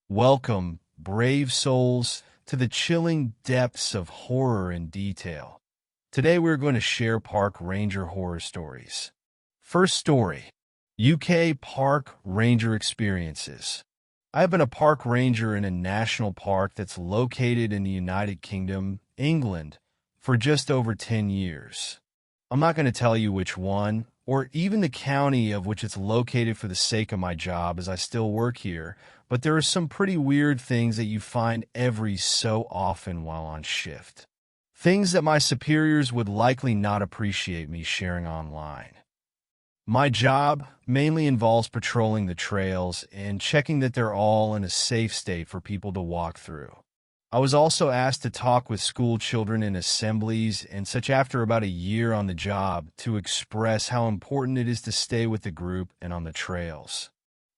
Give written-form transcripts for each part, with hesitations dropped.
Welcome, brave souls, to the chilling depths of horror and detail. Today we're going to share park ranger horror stories. First story, UK Park Ranger Experiences. I've been a park ranger in a national park that's located in the United Kingdom, England, for just over 10 years. I'm not going to tell you which one, or even the county of which it's located for the sake of my job as I still work here, but there are some pretty weird things that you find every so often while on shift. Things that my superiors would likely not appreciate me sharing online. My job mainly involves patrolling the trails and checking that they're all in a safe state for people to walk through. I was also asked to talk with school children in assemblies and such after about a year on the job to express how important it is to stay with the group and on the trails.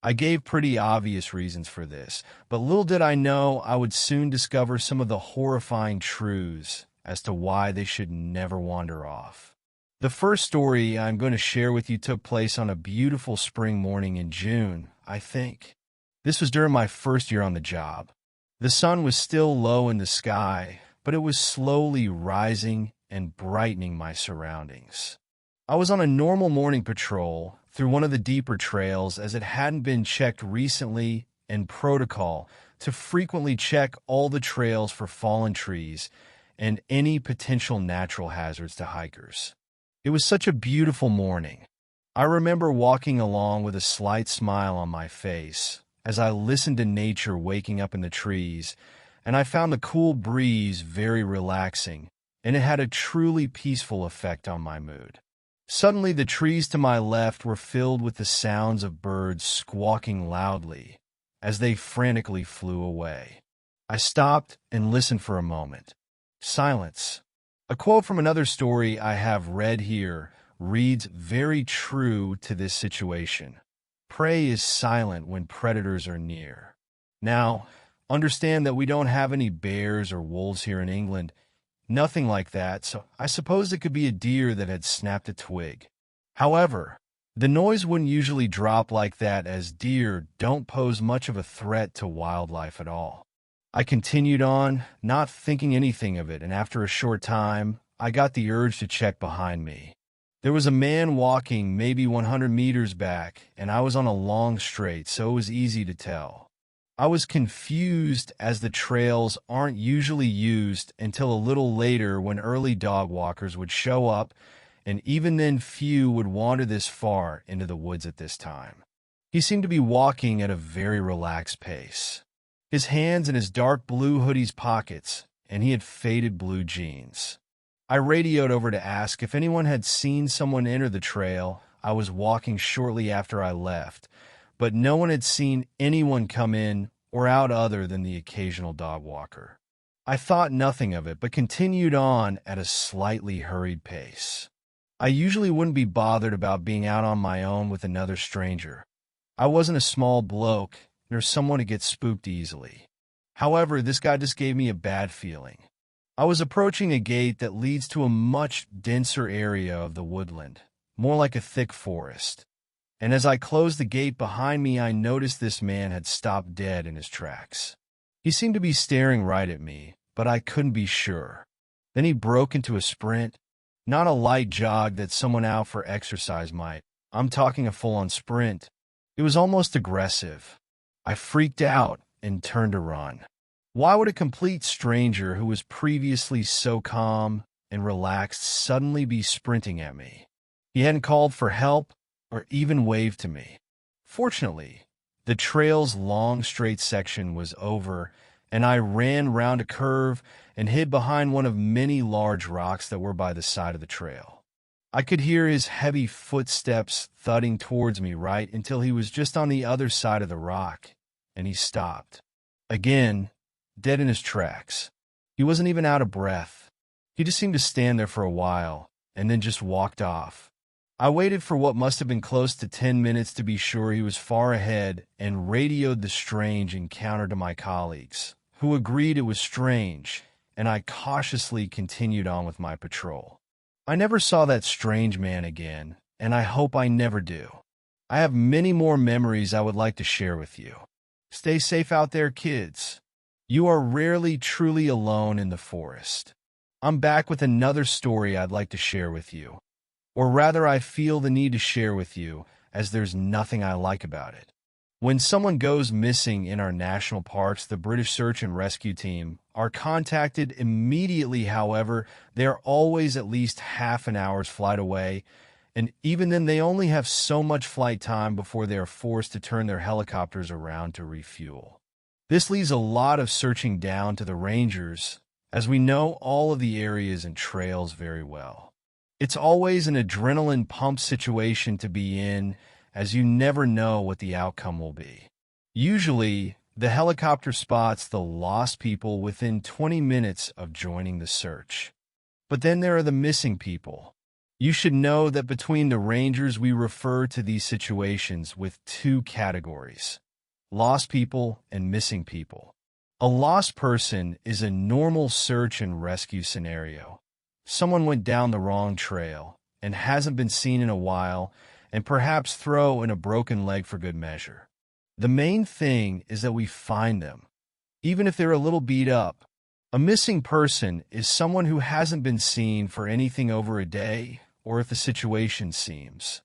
I gave pretty obvious reasons for this, but little did I know I would soon discover some of the horrifying truths as to why they should never wander off. The first story I'm going to share with you took place on a beautiful spring morning in June, I think. This was during my first year on the job. The sun was still low in the sky, but it was slowly rising and brightening my surroundings. I was on a normal morning patrol through one of the deeper trails as it hadn't been checked recently and protocol to frequently check all the trails for fallen trees and any potential natural hazards to hikers. It was such a beautiful morning. I remember walking along with a slight smile on my face as I listened to nature waking up in the trees, and I found the cool breeze very relaxing, and it had a truly peaceful effect on my mood. Suddenly, the trees to my left were filled with the sounds of birds squawking loudly as they frantically flew away. I stopped and listened for a moment. Silence. A quote from another story I have read here reads very true to this situation. Prey is silent when predators are near. Now, understand that we don't have any bears or wolves here in England. Nothing like that, so I suppose it could be a deer that had snapped a twig. However, the noise wouldn't usually drop like that as deer don't pose much of a threat to wildlife at all. I continued on, not thinking anything of it, and after a short time, I got the urge to check behind me. There was a man walking maybe 100 meters back, and I was on a long straight, so it was easy to tell. I was confused as the trails aren't usually used until a little later when early dog walkers would show up, and even then few would wander this far into the woods at this time. He seemed to be walking at a very relaxed pace. His hands in his dark blue hoodie's pockets, and he had faded blue jeans. I radioed over to ask if anyone had seen someone enter the trail I was walking shortly after I left, but no one had seen anyone come in or out other than the occasional dog walker. I thought nothing of it, but continued on at a slightly hurried pace. I usually wouldn't be bothered about being out on my own with another stranger. I wasn't a small bloke, nor someone who gets spooked easily. However, this guy just gave me a bad feeling. I was approaching a gate that leads to a much denser area of the woodland, more like a thick forest. And as I closed the gate behind me, I noticed this man had stopped dead in his tracks. He seemed to be staring right at me, but I couldn't be sure. Then he broke into a sprint, not a light jog that someone out for exercise might. I'm talking a full-on sprint. It was almost aggressive. I freaked out and turned to run. Why would a complete stranger who was previously so calm and relaxed suddenly be sprinting at me? He hadn't called for help or even waved to me. Fortunately, the trail's long straight section was over, and I ran round a curve and hid behind one of many large rocks that were by the side of the trail. I could hear his heavy footsteps thudding towards me right until he was just on the other side of the rock, and he stopped. Again, dead in his tracks. He wasn't even out of breath. He just seemed to stand there for a while, and then just walked off. I waited for what must have been close to 10 minutes to be sure he was far ahead and radioed the strange encounter to my colleagues, who agreed it was strange, and I cautiously continued on with my patrol. I never saw that strange man again, and I hope I never do. I have many more memories I would like to share with you. Stay safe out there, kids. You are rarely truly alone in the forest. I'm back with another story I'd like to share with you. Or rather, I feel the need to share with you, as there's nothing I like about it. When someone goes missing in our national parks, the British Search and Rescue Team are contacted immediately. However, they are always at least half an hour's flight away, and even then they only have so much flight time before they are forced to turn their helicopters around to refuel. This leaves a lot of searching down to the rangers, as we know all of the areas and trails very well. It's always an adrenaline pump situation to be in, as you never know what the outcome will be. Usually, the helicopter spots the lost people within 20 minutes of joining the search. But then there are the missing people. You should know that between the rangers, we refer to these situations with two categories: lost people and missing people. A lost person is a normal search and rescue scenario. Someone went down the wrong trail and hasn't been seen in a while, and perhaps throw in a broken leg for good measure. The main thing is that we find them, even if they're a little beat up. A missing person is someone who hasn't been seen for anything over a day, or if the situation seems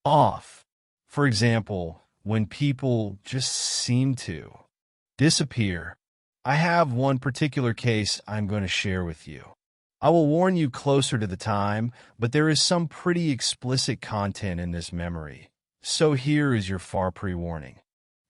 off. For example, when people just seem to disappear. I have one particular case I'm going to share with you. I will warn you closer to the time, but there is some pretty explicit content in this memory. So here is your far pre-warning.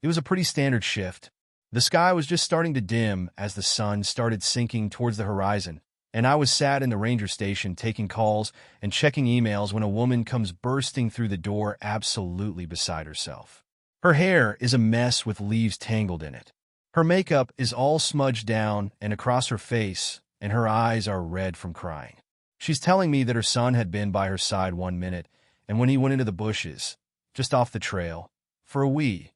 It was a pretty standard shift. The sky was just starting to dim as the sun started sinking towards the horizon, and I was sat in the ranger station taking calls and checking emails when a woman comes bursting through the door absolutely beside herself. Her hair is a mess with leaves tangled in it. Her makeup is all smudged down and across her face, and her eyes are red from crying. She's telling me that her son had been by her side 1 minute, and when he went into the bushes, just off the trail, for a wee,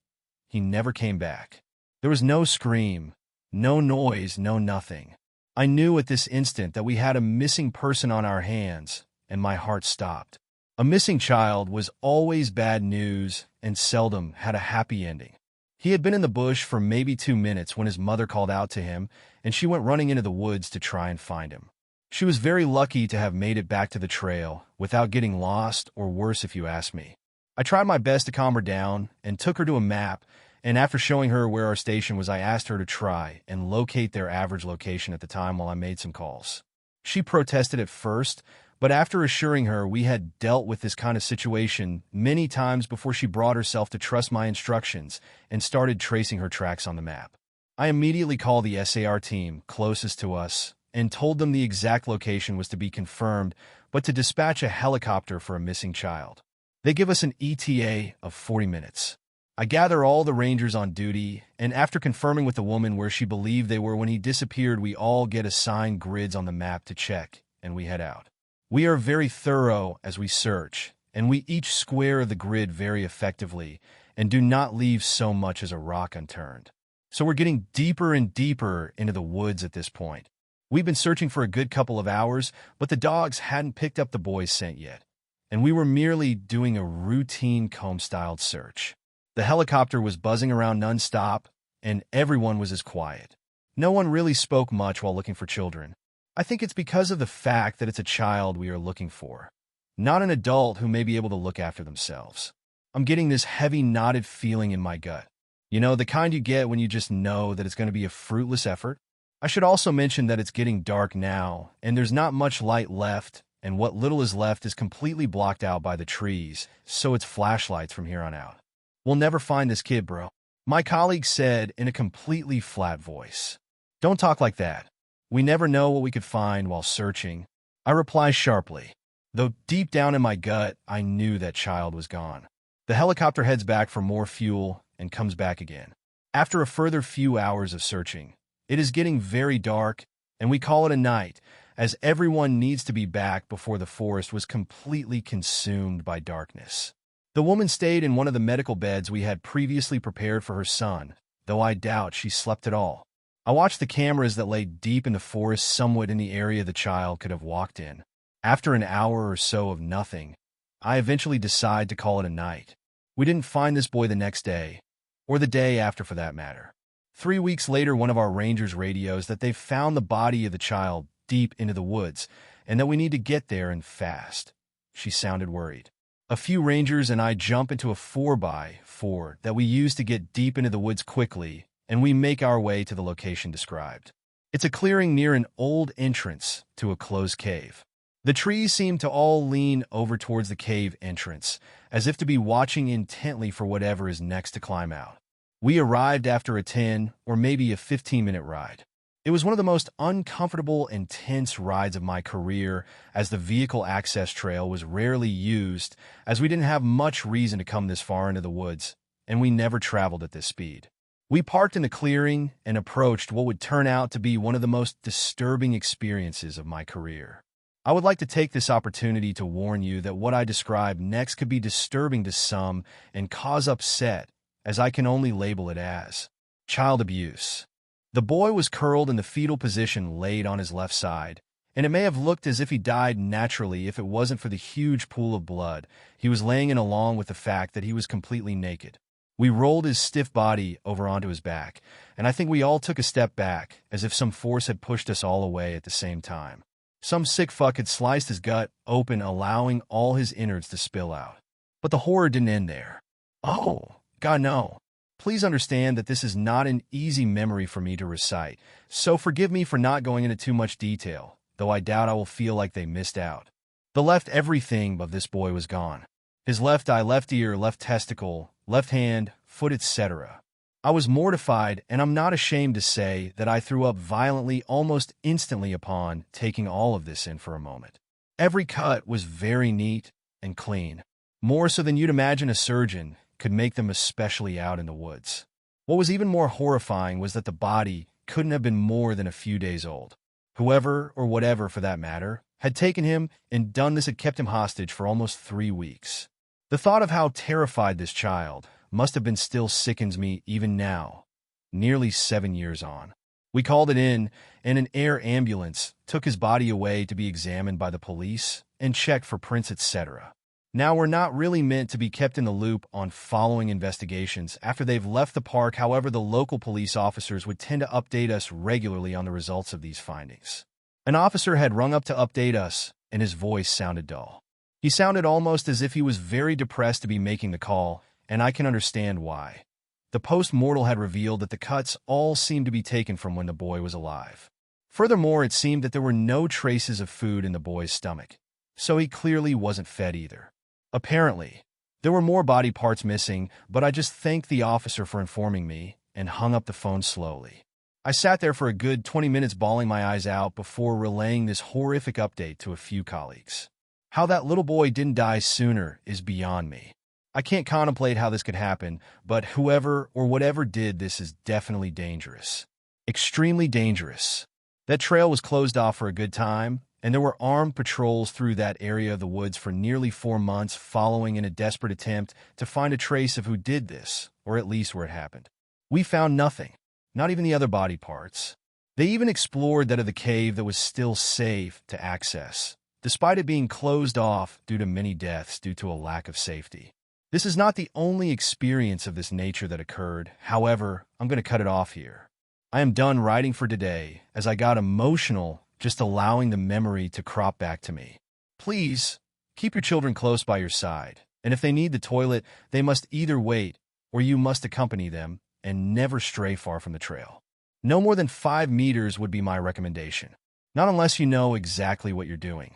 he never came back. There was no scream, no noise, no nothing. I knew at this instant that we had a missing person on our hands, and my heart stopped. A missing child was always bad news and seldom had a happy ending. He had been in the bush for maybe 2 minutes when his mother called out to him, and she went running into the woods to try and find him. She was very lucky to have made it back to the trail without getting lost, or worse if you ask me. I tried my best to calm her down and took her to a map, and after showing her where our station was, I asked her to try and locate their average location at the time while I made some calls. She protested at first, but after assuring her we had dealt with this kind of situation many times before, she brought herself to trust my instructions and started tracing her tracks on the map. I immediately called the SAR team closest to us and told them the exact location was to be confirmed, but to dispatch a helicopter for a missing child. They give us an ETA of 40 minutes. I gather all the rangers on duty, and after confirming with the woman where she believed they were when he disappeared, we all get assigned grids on the map to check, and we head out. We are very thorough as we search, and we each square the grid very effectively and do not leave so much as a rock unturned. So we're getting deeper and deeper into the woods at this point. We've been searching for a good couple of hours, but the dogs hadn't picked up the boys' scent yet, and we were merely doing a routine comb-styled search. The helicopter was buzzing around non-stop, and everyone was as quiet. No one really spoke much while looking for children. I think it's because of the fact that it's a child we are looking for, not an adult who may be able to look after themselves. I'm getting this heavy, knotted feeling in my gut. You know, the kind you get when you just know that it's going to be a fruitless effort. I should also mention that it's getting dark now, and there's not much light left, and what little is left is completely blocked out by the trees, so it's flashlights from here on out. We'll never find this kid, bro, my colleague said in a completely flat voice. Don't talk like that. We never know what we could find while searching, I reply sharply, though deep down in my gut, I knew that child was gone. The helicopter heads back for more fuel and comes back again. After a further few hours of searching, it is getting very dark, and we call it a night, as everyone needs to be back before the forest was completely consumed by darkness. The woman stayed in one of the medical beds we had previously prepared for her son, though I doubt she slept at all. I watched the cameras that lay deep in the forest, somewhat in the area the child could have walked in. After an hour or so of nothing, I eventually decide to call it a night. We didn't find this boy the next day, or the day after for that matter. 3 weeks later, one of our rangers radios that they've found the body of the child deep into the woods and that we need to get there and fast. She sounded worried. A few rangers and I jump into a 4x4 that we use to get deep into the woods quickly, and we make our way to the location described. It's a clearing near an old entrance to a closed cave. The trees seem to all lean over towards the cave entrance, as if to be watching intently for whatever is next to climb out. We arrived after a 10 or maybe a 15-minute ride. It was one of the most uncomfortable and tense rides of my career, as the vehicle access trail was rarely used, as we didn't have much reason to come this far into the woods, and we never traveled at this speed. We parked in the clearing and approached what would turn out to be one of the most disturbing experiences of my career. I would like to take this opportunity to warn you that what I describe next could be disturbing to some and cause upset, as I can only label it as child abuse. The boy was curled in the fetal position, laid on his left side, and it may have looked as if he died naturally if it wasn't for the huge pool of blood he was laying in, along with the fact that he was completely naked. We rolled his stiff body over onto his back, and I think we all took a step back, as if some force had pushed us all away at the same time. Some sick fuck had sliced his gut open, allowing all his innards to spill out. But the horror didn't end there. Oh, God, no. Please understand that this is not an easy memory for me to recite, so forgive me for not going into too much detail, though I doubt I will feel like they missed out. The left everything of this boy was gone. His left eye, left ear, left testicle, left hand, foot, etc. I was mortified, and I'm not ashamed to say that I threw up violently almost instantly upon taking all of this in for a moment. Every cut was very neat and clean, more so than you'd imagine a surgeon could make them, especially out in the woods. What was even more horrifying was that the body couldn't have been more than a few days old. Whoever, or whatever for that matter, had taken him and done this had kept him hostage for almost 3 weeks. The thought of how terrified this child must have been still sickens me even now, nearly 7 years on. We called it in, and an air ambulance took his body away to be examined by the police and checked for prints, etc. Now, we're not really meant to be kept in the loop on following investigations after they've left the park. However, the local police officers would tend to update us regularly on the results of these findings. An officer had rung up to update us, and his voice sounded dull. He sounded almost as if he was very depressed to be making the call, and I can understand why. The post-mortem had revealed that the cuts all seemed to be taken from when the boy was alive. Furthermore, it seemed that there were no traces of food in the boy's stomach, so he clearly wasn't fed either. Apparently, there were more body parts missing, but I just thanked the officer for informing me and hung up the phone slowly. I sat there for a good 20 minutes bawling my eyes out before relaying this horrific update to a few colleagues. How that little boy didn't die sooner is beyond me. I can't contemplate how this could happen, but whoever or whatever did this is definitely dangerous. Extremely dangerous. That trail was closed off for a good time, and there were armed patrols through that area of the woods for nearly 4 months, following in a desperate attempt to find a trace of who did this, or at least where it happened. We found nothing, not even the other body parts. They even explored that of the cave that was still safe to access, despite it being closed off due to many deaths due to a lack of safety. This is not the only experience of this nature that occurred. However, I'm going to cut it off here. I am done writing for today, as I got emotional just allowing the memory to crop back to me. Please, keep your children close by your side, and if they need the toilet, they must either wait or you must accompany them, and never stray far from the trail. No more than 5 meters would be my recommendation, not unless you know exactly what you're doing.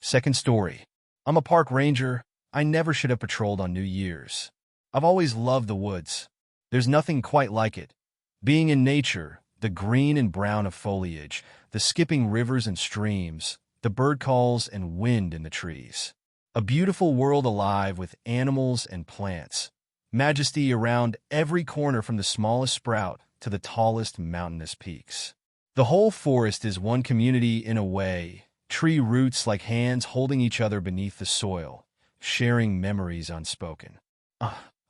Second story. I'm a park ranger. I never should have patrolled on New Year's. I've always loved the woods. There's nothing quite like it. Being in nature, the green and brown of foliage, the skipping rivers and streams, the bird calls and wind in the trees. A beautiful world alive with animals and plants. Majesty around every corner, from the smallest sprout to the tallest mountainous peaks. The whole forest is one community in a way, tree roots like hands holding each other beneath the soil, sharing memories unspoken.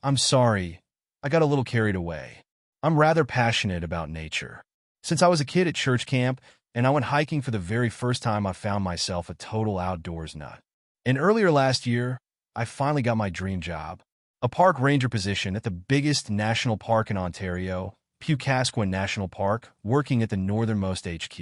I'm sorry, I got a little carried away. I'm rather passionate about nature. Since I was a kid at church camp and I went hiking for the very first time, I found myself a total outdoors nut. And earlier last year, I finally got my dream job. a park ranger position at the biggest national park in Ontario, Pewcasquin National Park, working at the northernmost HQ.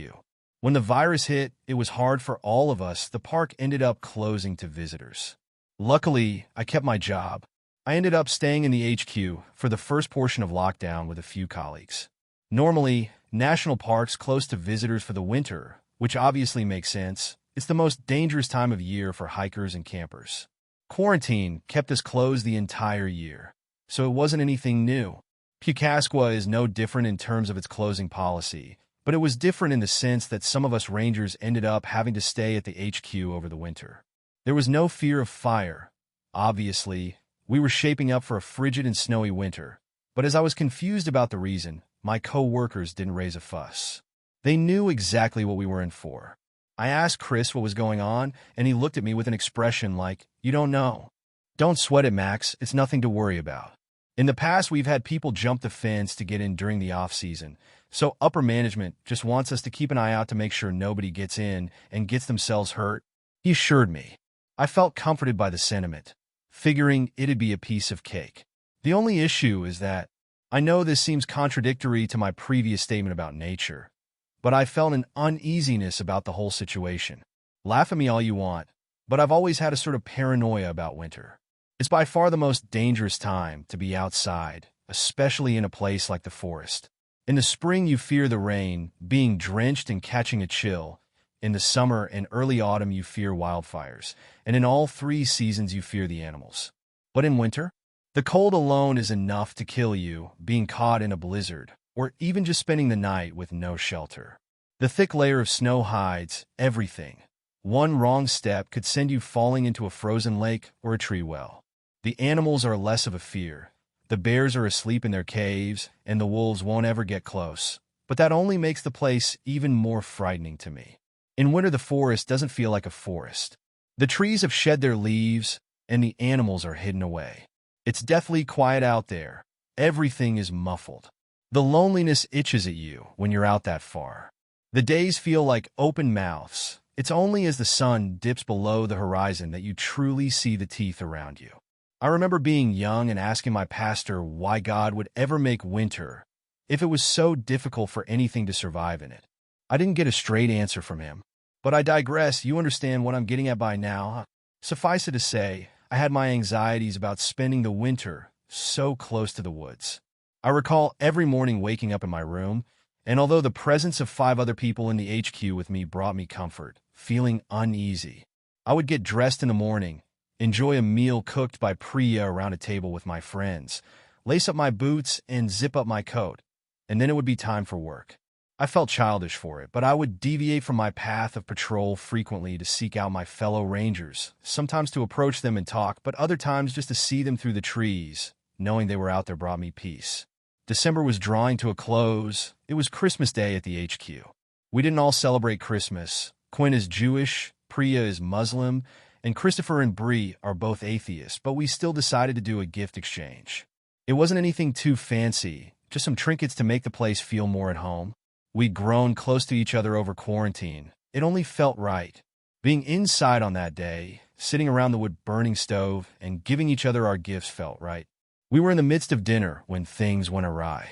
When the virus hit, it was hard for all of us. The park ended up closing to visitors. Luckily, I kept my job. I ended up staying in the HQ for the first portion of lockdown with a few colleagues. Normally, national parks close to visitors for the winter, which obviously makes sense. It's the most dangerous time of year for hikers and campers. Quarantine kept us closed the entire year, so it wasn't anything new. Pewcasqua is no different in terms of its closing policy, but it was different in the sense that some of us rangers ended up having to stay at the HQ over the winter. There was no fear of fire. Obviously, we were shaping up for a frigid and snowy winter, but as I was confused about the reason, my co-workers didn't raise a fuss. They knew exactly what we were in for. I asked Chris what was going on, and he looked at me with an expression like, "You don't know." "Don't sweat it, Max. It's nothing to worry about." In the past, we've had people jump the fence to get in during the off-season, so upper management just wants us to keep an eye out to make sure nobody gets in and gets themselves hurt. He assured me. I felt comforted by the sentiment, figuring it'd be a piece of cake. The only issue is that I know this seems contradictory to my previous statement about nature, but I felt an uneasiness about the whole situation. Laugh at me all you want, but I've always had a sort of paranoia about winter. It's by far the most dangerous time to be outside, especially in a place like the forest. In the spring, you fear the rain, being drenched and catching a chill. In the summer and early autumn, you fear wildfires. And in all three seasons, you fear the animals. But in winter, the cold alone is enough to kill you, being caught in a blizzard, or even just spending the night with no shelter. The thick layer of snow hides everything. One wrong step could send you falling into a frozen lake or a tree well. The animals are less of a fear. The bears are asleep in their caves, and the wolves won't ever get close. But that only makes the place even more frightening to me. In winter, the forest doesn't feel like a forest. The trees have shed their leaves, and the animals are hidden away. It's deathly quiet out there. Everything is muffled. The loneliness itches at you when you're out that far. The days feel like open mouths. It's only as the sun dips below the horizon that you truly see the teeth around you. I remember being young and asking my pastor why God would ever make winter if it was so difficult for anything to survive in it. I didn't get a straight answer from him. But I digress. You understand what I'm getting at by now. Suffice it to say, I had my anxieties about spending the winter so close to the woods. I recall every morning waking up in my room, and although the presence of 5 other people in the HQ with me brought me comfort, feeling uneasy, I would get dressed in the morning, enjoy a meal cooked by Priya around a table with my friends, lace up my boots and zip up my coat, and then it would be time for work. I felt childish for it, but I would deviate from my path of patrol frequently to seek out my fellow rangers, sometimes to approach them and talk, but other times just to see them through the trees. Knowing they were out there brought me peace. December was drawing to a close. It was Christmas Day at the HQ. We didn't all celebrate Christmas. Quinn is Jewish, Priya is Muslim, and Christopher and Bree are both atheists, but we still decided to do a gift exchange. It wasn't anything too fancy, just some trinkets to make the place feel more at home. We'd grown close to each other over quarantine. It only felt right. Being inside on that day, sitting around the wood-burning stove, and giving each other our gifts felt right. We were in the midst of dinner when things went awry.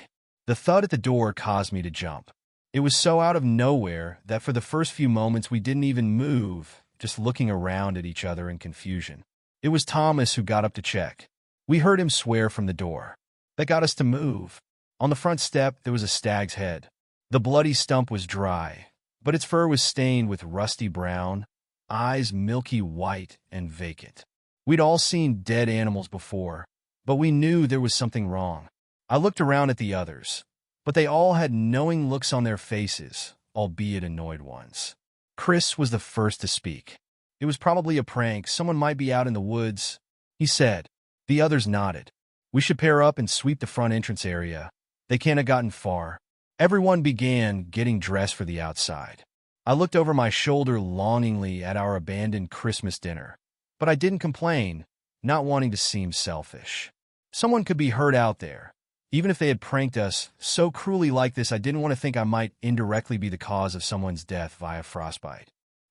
The thud at the door caused me to jump. It was so out of nowhere that for the first few moments we didn't even move, just looking around at each other in confusion. It was Thomas who got up to check. We heard him swear from the door. That got us to move. On the front step, there was a stag's head. The bloody stump was dry, but its fur was stained with rusty brown, eyes milky white and vacant. We'd all seen dead animals before, but we knew there was something wrong. I looked around at the others, but they all had knowing looks on their faces, albeit annoyed ones. Chris was the first to speak. It was probably a prank. Someone might be out in the woods, he said. The others nodded. We should pair up and sweep the front entrance area. They can't have gotten far. Everyone began getting dressed for the outside. I looked over my shoulder longingly at our abandoned Christmas dinner, but I didn't complain, not wanting to seem selfish. Someone could be hurt out there. Even if they had pranked us so cruelly like this, I didn't want to think I might indirectly be the cause of someone's death via frostbite.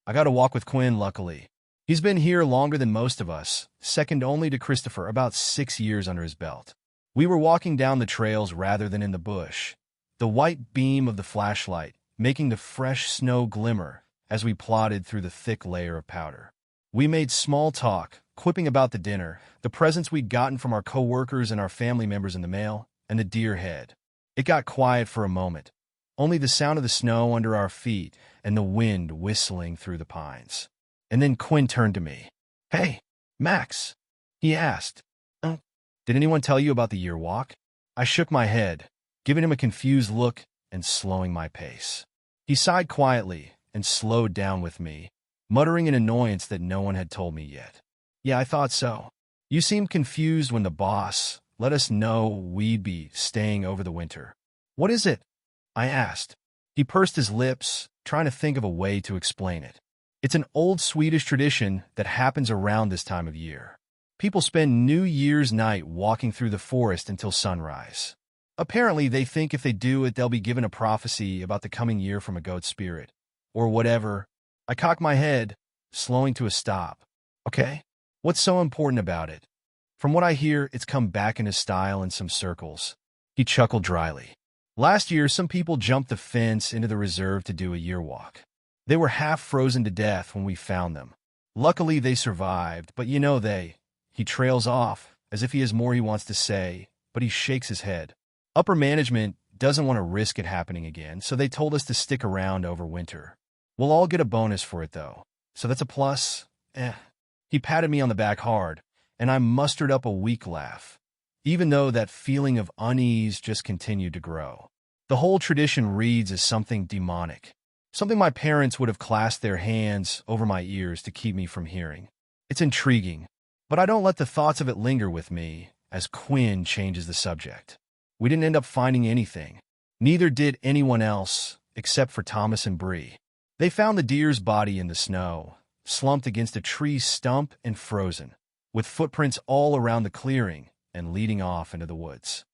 I got to walk with Quinn, luckily. He's been here longer than most of us, second only to Christopher, about 6 years under his belt. We were walking down the trails rather than in the bush, the white beam of the flashlight making the fresh snow glimmer as we plodded through the thick layer of powder. We made small talk, quipping about the dinner, the presents we'd gotten from our co-workers and our family members in the mail, and the deer head. It got quiet for a moment, only the sound of the snow under our feet and the wind whistling through the pines. And then Quinn turned to me. "Hey, Max," he asked. "Did anyone tell you about the year walk?" I shook my head, giving him a confused look and slowing my pace. He sighed quietly and slowed down with me, muttering in annoyance that no one had told me yet. "Yeah, I thought so. You seemed confused when the boss let us know we'd be staying over the winter." "What is it?" I asked. He pursed his lips, trying to think of a way to explain it. "It's an old Swedish tradition that happens around this time of year. People spend New Year's night walking through the forest until sunrise. Apparently, they think if they do it, they'll be given a prophecy about the coming year from a goat spirit. Or whatever." I cocked my head, slowing to a stop. "Okay, what's so important about it?" "From what I hear, it's come back into style in some circles." He chuckled dryly. "Last year, some people jumped the fence into the reserve to do a year walk. They were half frozen to death when we found them. Luckily, they survived, but He trails off, as if he has more he wants to say, but he shakes his head. "Upper management doesn't want to risk it happening again, so they told us to stick around over winter. We'll all get a bonus for it, though, so that's a plus. He patted me on the back hard, and I mustered up a weak laugh, even though that feeling of unease just continued to grow. The whole tradition reads as something demonic, something my parents would have clasped their hands over my ears to keep me from hearing. It's intriguing, but I don't let the thoughts of it linger with me as Quinn changes the subject. We didn't end up finding anything. Neither did anyone else, except for Thomas and Bree. They found the deer's body in the snow, slumped against a tree stump and frozen, with footprints all around the clearing and leading off into the woods.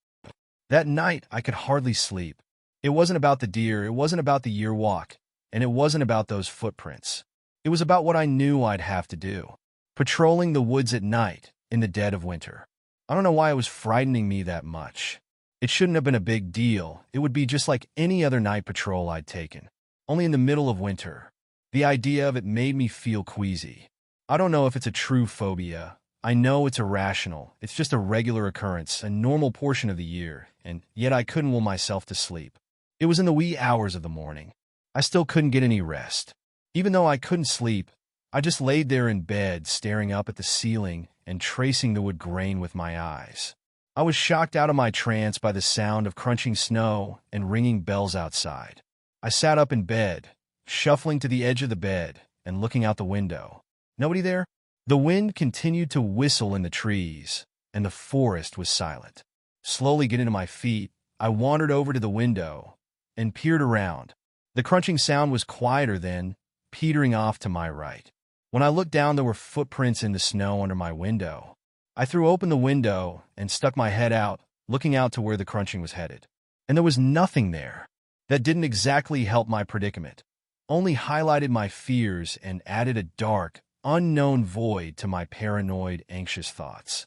That night, I could hardly sleep. It wasn't about the deer, it wasn't about the year walk, and it wasn't about those footprints. It was about what I knew I'd have to do. Patrolling the woods at night, in the dead of winter. I don't know why it was frightening me that much. It shouldn't have been a big deal. It would be just like any other night patrol I'd taken, only in the middle of winter. The idea of it made me feel queasy. I don't know if it's a true phobia. I know it's irrational. It's just a regular occurrence, a normal portion of the year, and yet I couldn't will myself to sleep. It was in the wee hours of the morning. I still couldn't get any rest. Even though I couldn't sleep, I just laid there in bed, staring up at the ceiling and tracing the wood grain with my eyes. I was shocked out of my trance by the sound of crunching snow and ringing bells outside. I sat up in bed, shuffling to the edge of the bed and looking out the window. Nobody there? The wind continued to whistle in the trees, and the forest was silent. Slowly getting to my feet, I wandered over to the window and peered around. The crunching sound was quieter then, petering off to my right. When I looked down, there were footprints in the snow under my window. I threw open the window and stuck my head out, looking out to where the crunching was headed. And there was nothing there. That didn't exactly help my predicament, only highlighted my fears and added a dark, unknown void to my paranoid, anxious thoughts.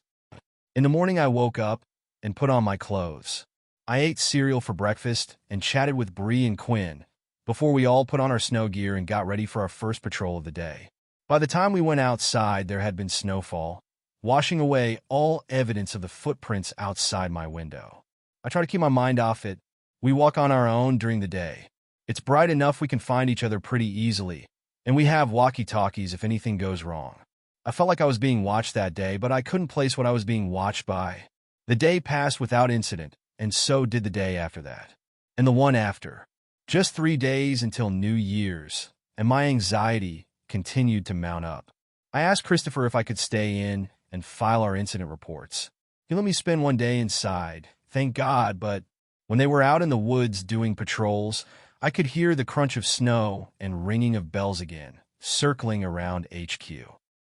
In the morning, I woke up and put on my clothes. I ate cereal for breakfast and chatted with Bree and Quinn before we all put on our snow gear and got ready for our first patrol of the day. By the time we went outside, there had been snowfall, washing away all evidence of the footprints outside my window. I try to keep my mind off it. We walk on our own during the day. It's bright enough we can find each other pretty easily, and we have walkie-talkies if anything goes wrong. I felt like I was being watched that day, but I couldn't place what I was being watched by. The day passed without incident, and so did the day after that. And the one after. Just 3 days until New Year's, and my anxiety continued to mount up. I asked Christopher if I could stay in and file our incident reports. He let me spend one day inside, thank God, but when they were out in the woods doing patrols, I could hear the crunch of snow and ringing of bells again, circling around HQ.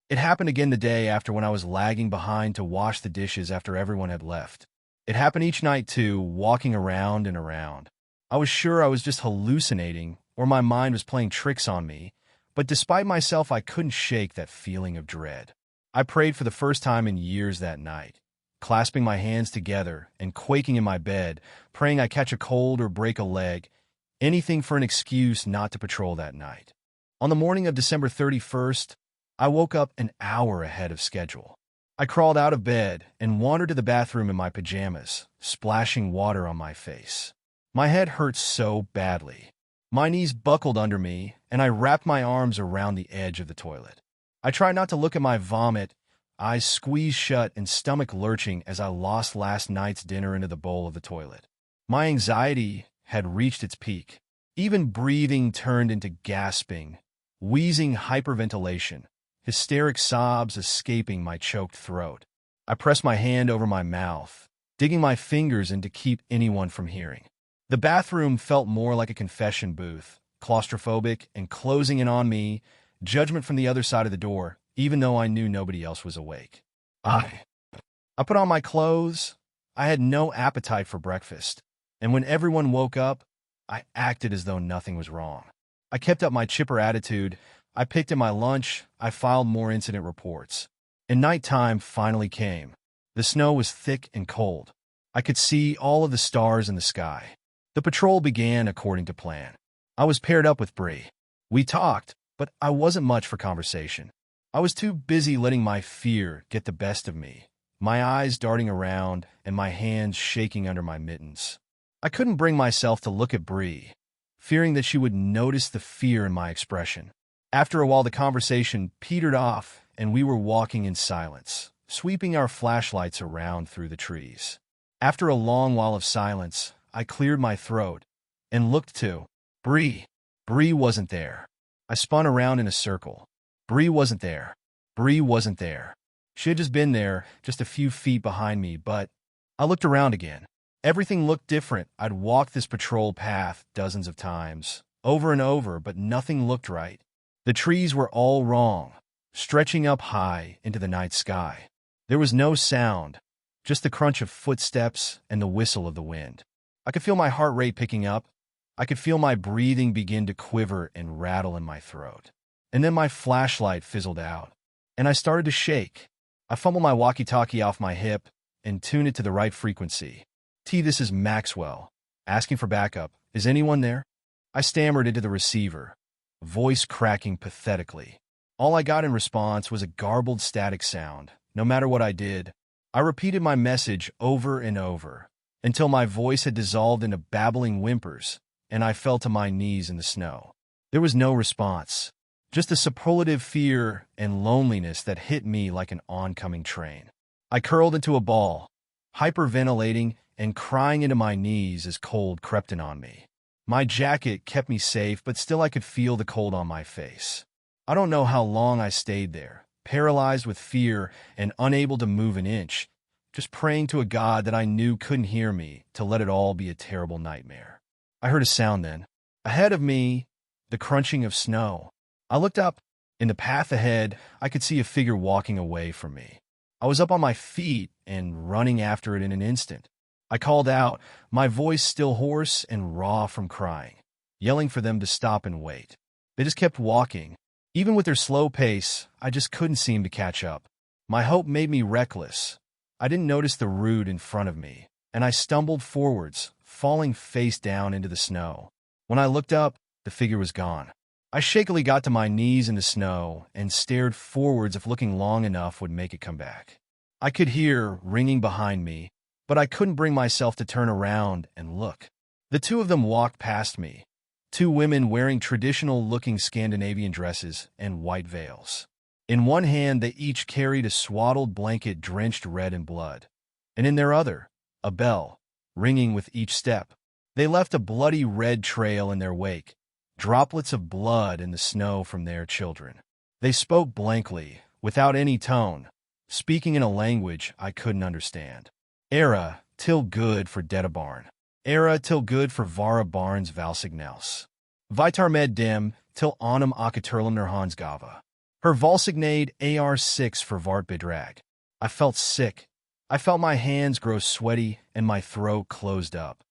It happened again the day after when I was lagging behind to wash the dishes after everyone had left. It happened each night too, walking around and around. I was sure I was just hallucinating or my mind was playing tricks on me, But despite myself, I couldn't shake that feeling of dread. I prayed for the first time in years that night, clasping my hands together and quaking in my bed, praying I catch a cold or break a leg, anything for an excuse not to patrol that night. On the morning of December 31st, I woke up an hour ahead of schedule. I crawled out of bed and wandered to the bathroom in my pajamas, splashing water on my face. My head hurt so badly. My knees buckled under me, and I wrapped my arms around the edge of the toilet. I tried not to look at my vomit, eyes squeezed shut and stomach lurching as I lost last night's dinner into the bowl of the toilet. My anxiety had reached its peak. Even breathing turned into gasping, wheezing hyperventilation, hysteric sobs escaping my choked throat. I pressed my hand over my mouth, digging my fingers in to keep anyone from hearing. The bathroom felt more like a confession booth, claustrophobic and closing in on me, judgment from the other side of the door, even though I knew nobody else was awake. I put on my clothes. I had no appetite for breakfast, and when everyone woke up, I acted as though nothing was wrong. I kept up my chipper attitude. I picked at my lunch. I filed more incident reports. And nighttime finally came. The snow was thick and cold. I could see all of the stars in the sky. The patrol began according to plan. I was paired up with Bree. We talked, but I wasn't much for conversation. I was too busy letting my fear get the best of me, my eyes darting around and my hands shaking under my mittens. I couldn't bring myself to look at Bree, fearing that she would notice the fear in my expression. After a while, the conversation petered off, and we were walking in silence, sweeping our flashlights around through the trees. After a long while of silence, I cleared my throat and looked to Bree. Bree wasn't there. I spun around in a circle. Bree wasn't there. Bree wasn't there. She had just been there, just a few feet behind me, but I looked around again. Everything looked different. I'd walked this patrol path dozens of times, over and over, but nothing looked right. The trees were all wrong, stretching up high into the night sky. There was no sound, just the crunch of footsteps and the whistle of the wind. I could feel my heart rate picking up. I could feel my breathing begin to quiver and rattle in my throat. And then my flashlight fizzled out, and I started to shake. I fumbled my walkie-talkie off my hip and tuned it to the right frequency. This is Maxwell, asking for backup. Is anyone there? I stammered into the receiver, voice cracking pathetically. All I got in response was a garbled static sound. No matter what I did, I repeated my message over and over, until my voice had dissolved into babbling whimpers, and I fell to my knees in the snow. There was no response, just a superlative fear and loneliness that hit me like an oncoming train. I curled into a ball, hyperventilating and crying into my knees as cold crept in on me. My jacket kept me safe, but still I could feel the cold on my face. I don't know how long I stayed there, paralyzed with fear and unable to move an inch, just praying to a God that I knew couldn't hear me to let it all be a terrible nightmare. I heard a sound then. Ahead of me, the crunching of snow. I looked up. In the path ahead, I could see a figure walking away from me. I was up on my feet and running after it in an instant. I called out, my voice still hoarse and raw from crying, yelling for them to stop and wait. They just kept walking. Even with their slow pace, I just couldn't seem to catch up. My hope made me reckless. I didn't notice the root in front of me, and I stumbled forwards, falling face down into the snow. When I looked up, the figure was gone. I shakily got to my knees in the snow and stared forwards if looking long enough would make it come back. I could hear ringing behind me, but I couldn't bring myself to turn around and look. The two of them walked past me, two women wearing traditional-looking Scandinavian dresses and white veils. In one hand, they each carried a swaddled blanket drenched red in blood, and in their other, a bell, ringing with each step. They left a bloody red trail in their wake, droplets of blood in the snow from their children. They spoke blankly, without any tone, speaking in a language I couldn't understand. Era till good for Dedabarn. Era till good for Vara Barnes Valsignels. Vitar med dem till onum akaturlum Nerhansgava. Her Valsignade AR6 for Vart Bidrag. I felt sick. I felt my hands grow sweaty and my throat closed up.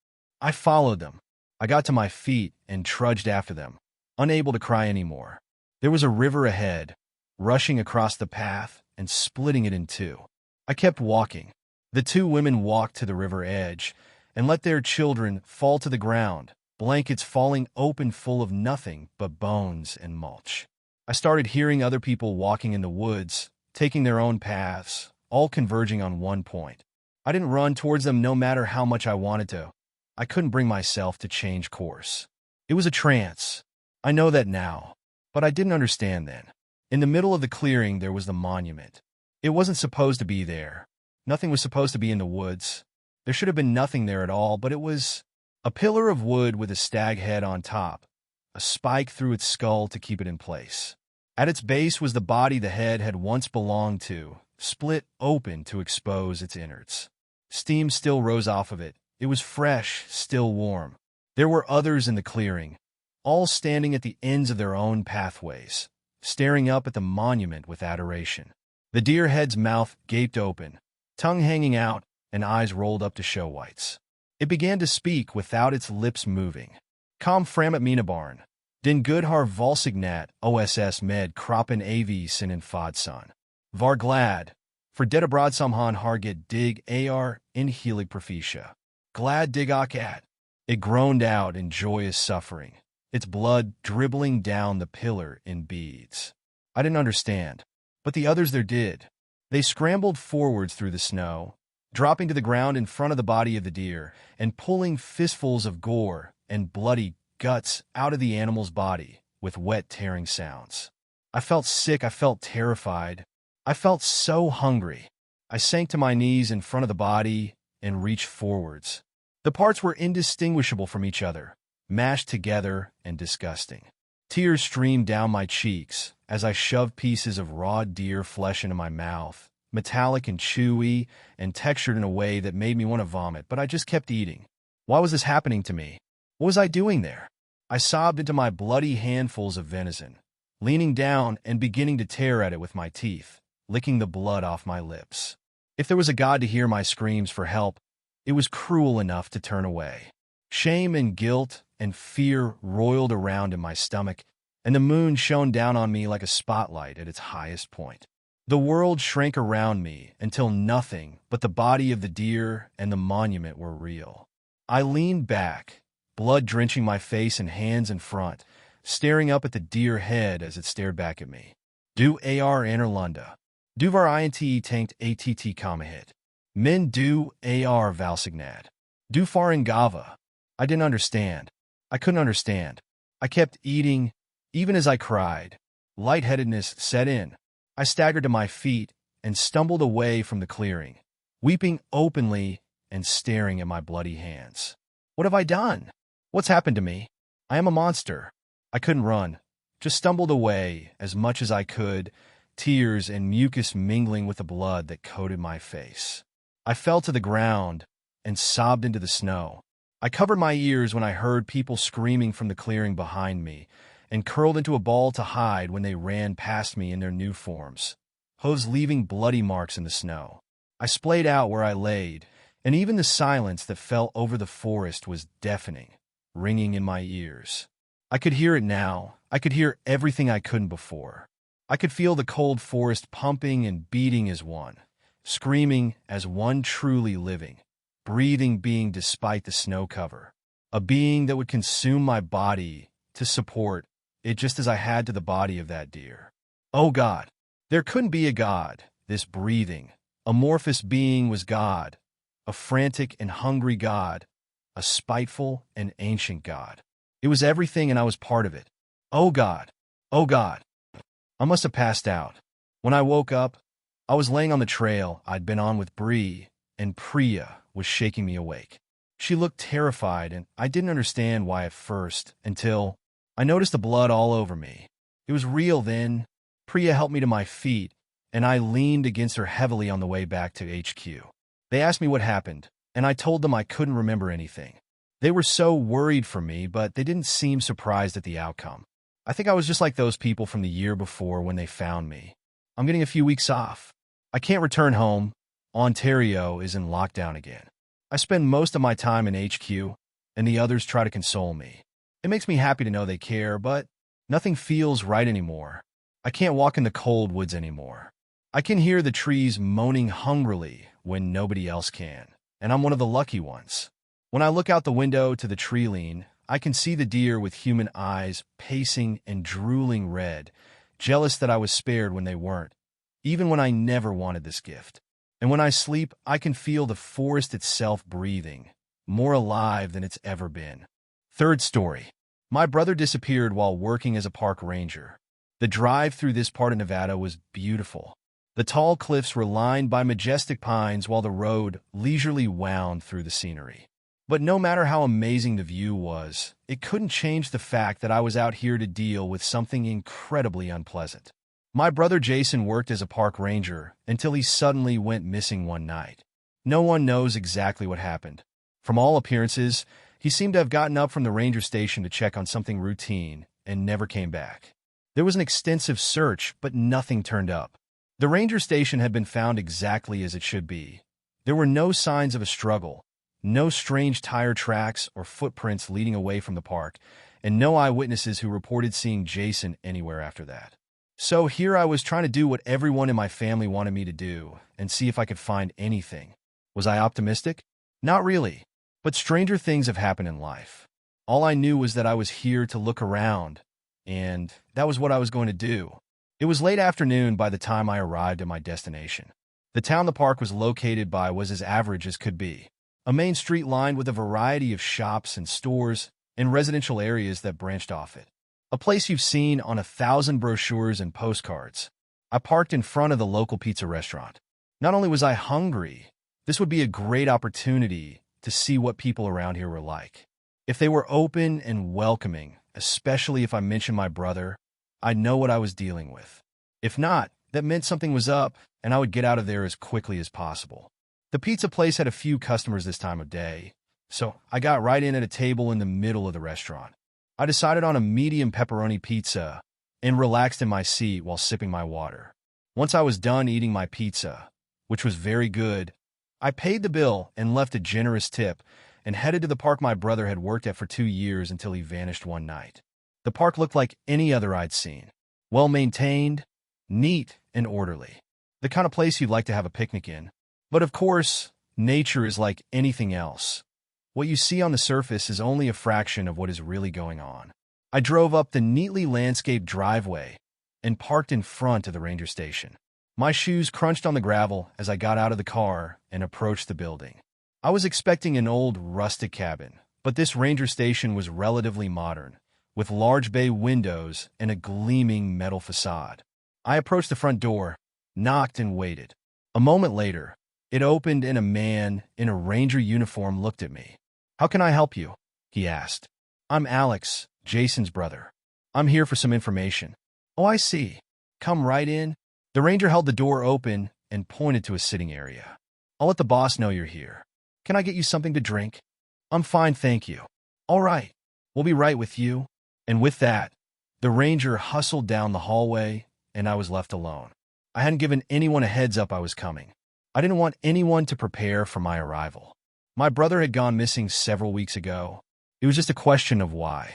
I followed them. I got to my feet and trudged after them, unable to cry anymore. There was a river ahead, rushing across the path and splitting it in two. I kept walking. The two women walked to the river edge and let their children fall to the ground, blankets falling open full of nothing but bones and mulch. I started hearing other people walking in the woods, taking their own paths, all converging on one point. I didn't run towards them no matter how much I wanted to. I couldn't bring myself to change course. It was a trance. I know that now, but I didn't understand then. In the middle of the clearing there was the monument. It wasn't supposed to be there. Nothing was supposed to be in the woods. There should have been nothing there at all, but it was a pillar of wood with a stag head on top, a spike through its skull to keep it in place. At its base was the body the head had once belonged to, split open to expose its innards. Steam still rose off of it. It was fresh, still warm. There were others in the clearing, all standing at the ends of their own pathways, staring up at the monument with adoration. The deer head's mouth gaped open, tongue hanging out, and eyes rolled up to show whites. It began to speak without its lips moving. Kom framet mina barn. Den good har valsignat oss med kroppen avisen en fadson. Var glad, for det abroadsamhan har get dig ar in helig prophetia. Glad dig at. It groaned out in joyous suffering, its blood dribbling down the pillar in beads. I didn't understand, but the others there did. They scrambled forwards through the snow, dropping to the ground in front of the body of the deer and pulling fistfuls of gore and bloody guts out of the animal's body with wet tearing sounds. I felt sick, I felt terrified. I felt so hungry. I sank to my knees in front of the body and reached forwards. The parts were indistinguishable from each other, mashed together and disgusting. Tears streamed down my cheeks as I shoved pieces of raw deer flesh into my mouth, metallic and chewy and textured in a way that made me want to vomit, but I just kept eating. Why was this happening to me? What was I doing there? I sobbed into my bloody handfuls of venison, leaning down and beginning to tear at it with my teeth, licking the blood off my lips. If there was a God to hear my screams for help, it was cruel enough to turn away. Shame and guilt and fear roiled around in my stomach, and the moon shone down on me like a spotlight at its highest point. The world shrank around me until nothing but the body of the deer and the monument were real. I leaned back, blood drenching my face and hands in front, staring up at the deer head as it stared back at me. Du ar Anerlunda. Du var inte tankt att komma hit. Men du ar valsignad. Du far gava. I didn't understand. I couldn't understand. I kept eating, even as I cried. Lightheadedness set in. I staggered to my feet and stumbled away from the clearing, weeping openly and staring at my bloody hands. What have I done? What's happened to me? I am a monster. I couldn't run, just stumbled away as much as I could, tears and mucus mingling with the blood that coated my face. I fell to the ground and sobbed into the snow. I covered my ears when I heard people screaming from the clearing behind me, and curled into a ball to hide when they ran past me in their new forms, hooves leaving bloody marks in the snow. I splayed out where I laid, and even the silence that fell over the forest was deafening, ringing in my ears. I could hear it now. I could hear everything I couldn't before. I could feel the cold forest pumping and beating as one, screaming as one truly living, breathing being despite the snow cover, a being that would consume my body to support it just as I had to the body of that deer. Oh God, there couldn't be a God. This breathing, amorphous being was God, a frantic and hungry God, a spiteful and ancient God. It was everything and I was part of it. Oh God, oh God. I must have passed out. When I woke up, I was laying on the trail I'd been on with Bree, and Priya was shaking me awake. She looked terrified, and I didn't understand why at first, until I noticed the blood all over me. It was real then. Priya helped me to my feet, and I leaned against her heavily on the way back to HQ. They asked me what happened, and I told them I couldn't remember anything. They were so worried for me, but they didn't seem surprised at the outcome. I think I was just like those people from the year before when they found me. I'm getting a few weeks off. I can't return home. Ontario is in lockdown again. I spend most of my time in HQ, and the others try to console me. It makes me happy to know they care, but Nothing feels right anymore. I can't walk in the cold woods anymore. I can hear the trees moaning hungrily when nobody else can, and I'm one of the lucky ones. When I look out the window to the tree line, I can see the deer with human eyes pacing and drooling red, jealous that I was spared when they weren't, even when I never wanted this gift. And when I sleep, I can feel the forest itself breathing, more alive than it's ever been. Third story. My brother disappeared while working as a park ranger. The drive through this part of Nevada was beautiful. The tall cliffs were lined by majestic pines while the road leisurely wound through the scenery. But no matter how amazing the view was, it couldn't change the fact that I was out here to deal with something incredibly unpleasant. My brother Jason worked as a park ranger until he suddenly went missing one night. No one knows exactly what happened. From all appearances, he seemed to have gotten up from the ranger station to check on something routine and never came back. There was an extensive search, but nothing turned up. The ranger station had been found exactly as it should be. There were no signs of a struggle, no strange tire tracks or footprints leading away from the park, and no eyewitnesses who reported seeing Jason anywhere after that. So here I was trying to do what everyone in my family wanted me to do and see if I could find anything. Was I optimistic? Not really. But stranger things have happened in life. All I knew was that I was here to look around, and that was what I was going to do. It was late afternoon by the time I arrived at my destination. The town the park was located by was as average as could be. A main street lined with a variety of shops and stores and residential areas that branched off it. A place you've seen on 1,000 brochures and postcards. I parked in front of the local pizza restaurant. Not only was I hungry, this would be a great opportunity to see what people around here were like. If they were open and welcoming, especially if I mentioned my brother, I'd know what I was dealing with. If not, that meant something was up, and I would get out of there as quickly as possible. The pizza place had a few customers this time of day, so I got right in at a table in the middle of the restaurant. I decided on a medium pepperoni pizza and relaxed in my seat while sipping my water. Once I was done eating my pizza, which was very good, I paid the bill and left a generous tip and headed to the park my brother had worked at for 2 years until he vanished one night. The park looked like any other I'd seen. Well-maintained, neat, and orderly. The kind of place you'd like to have a picnic in. But of course, nature is like anything else. What you see on the surface is only a fraction of what is really going on. I drove up the neatly landscaped driveway and parked in front of the ranger station. My shoes crunched on the gravel as I got out of the car and approached the building. I was expecting an old, rustic cabin, but this ranger station was relatively modern, with large bay windows and a gleaming metal facade. I approached the front door, knocked, and waited. A moment later, it opened and a man in a ranger uniform looked at me. "How can I help you?" he asked. "I'm Alex, Jason's brother. I'm here for some information." "Oh, I see. Come right in." The ranger held the door open and pointed to a sitting area. "I'll let the boss know you're here. Can I get you something to drink?" "I'm fine, thank you." "All right. We'll be right with you." And with that, the ranger hustled down the hallway, and I was left alone. I hadn't given anyone a heads up I was coming. I didn't want anyone to prepare for my arrival. My brother had gone missing several weeks ago. It was just a question of why.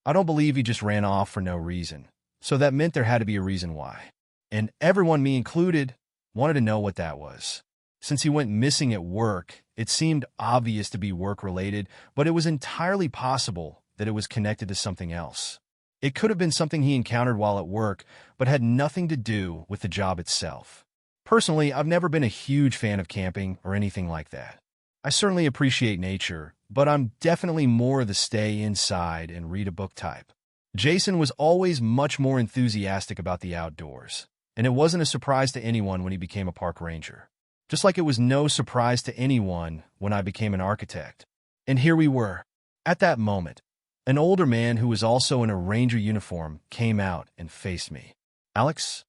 I don't believe he just ran off for no reason, so that meant there had to be a reason why. And everyone, me included, wanted to know what that was. Since he went missing at work, it seemed obvious to be work-related, but it was entirely possible that it was connected to something else. It could have been something he encountered while at work, but had nothing to do with the job itself. Personally, I've never been a huge fan of camping or anything like that. I certainly appreciate nature, but I'm definitely more of the stay inside and read a book type. Jason was always much more enthusiastic about the outdoors, and it wasn't a surprise to anyone when he became a park ranger. Just like it was no surprise to anyone when I became an architect. And here we were. At that moment, an older man who was also in a ranger uniform came out and faced me. "Alex?"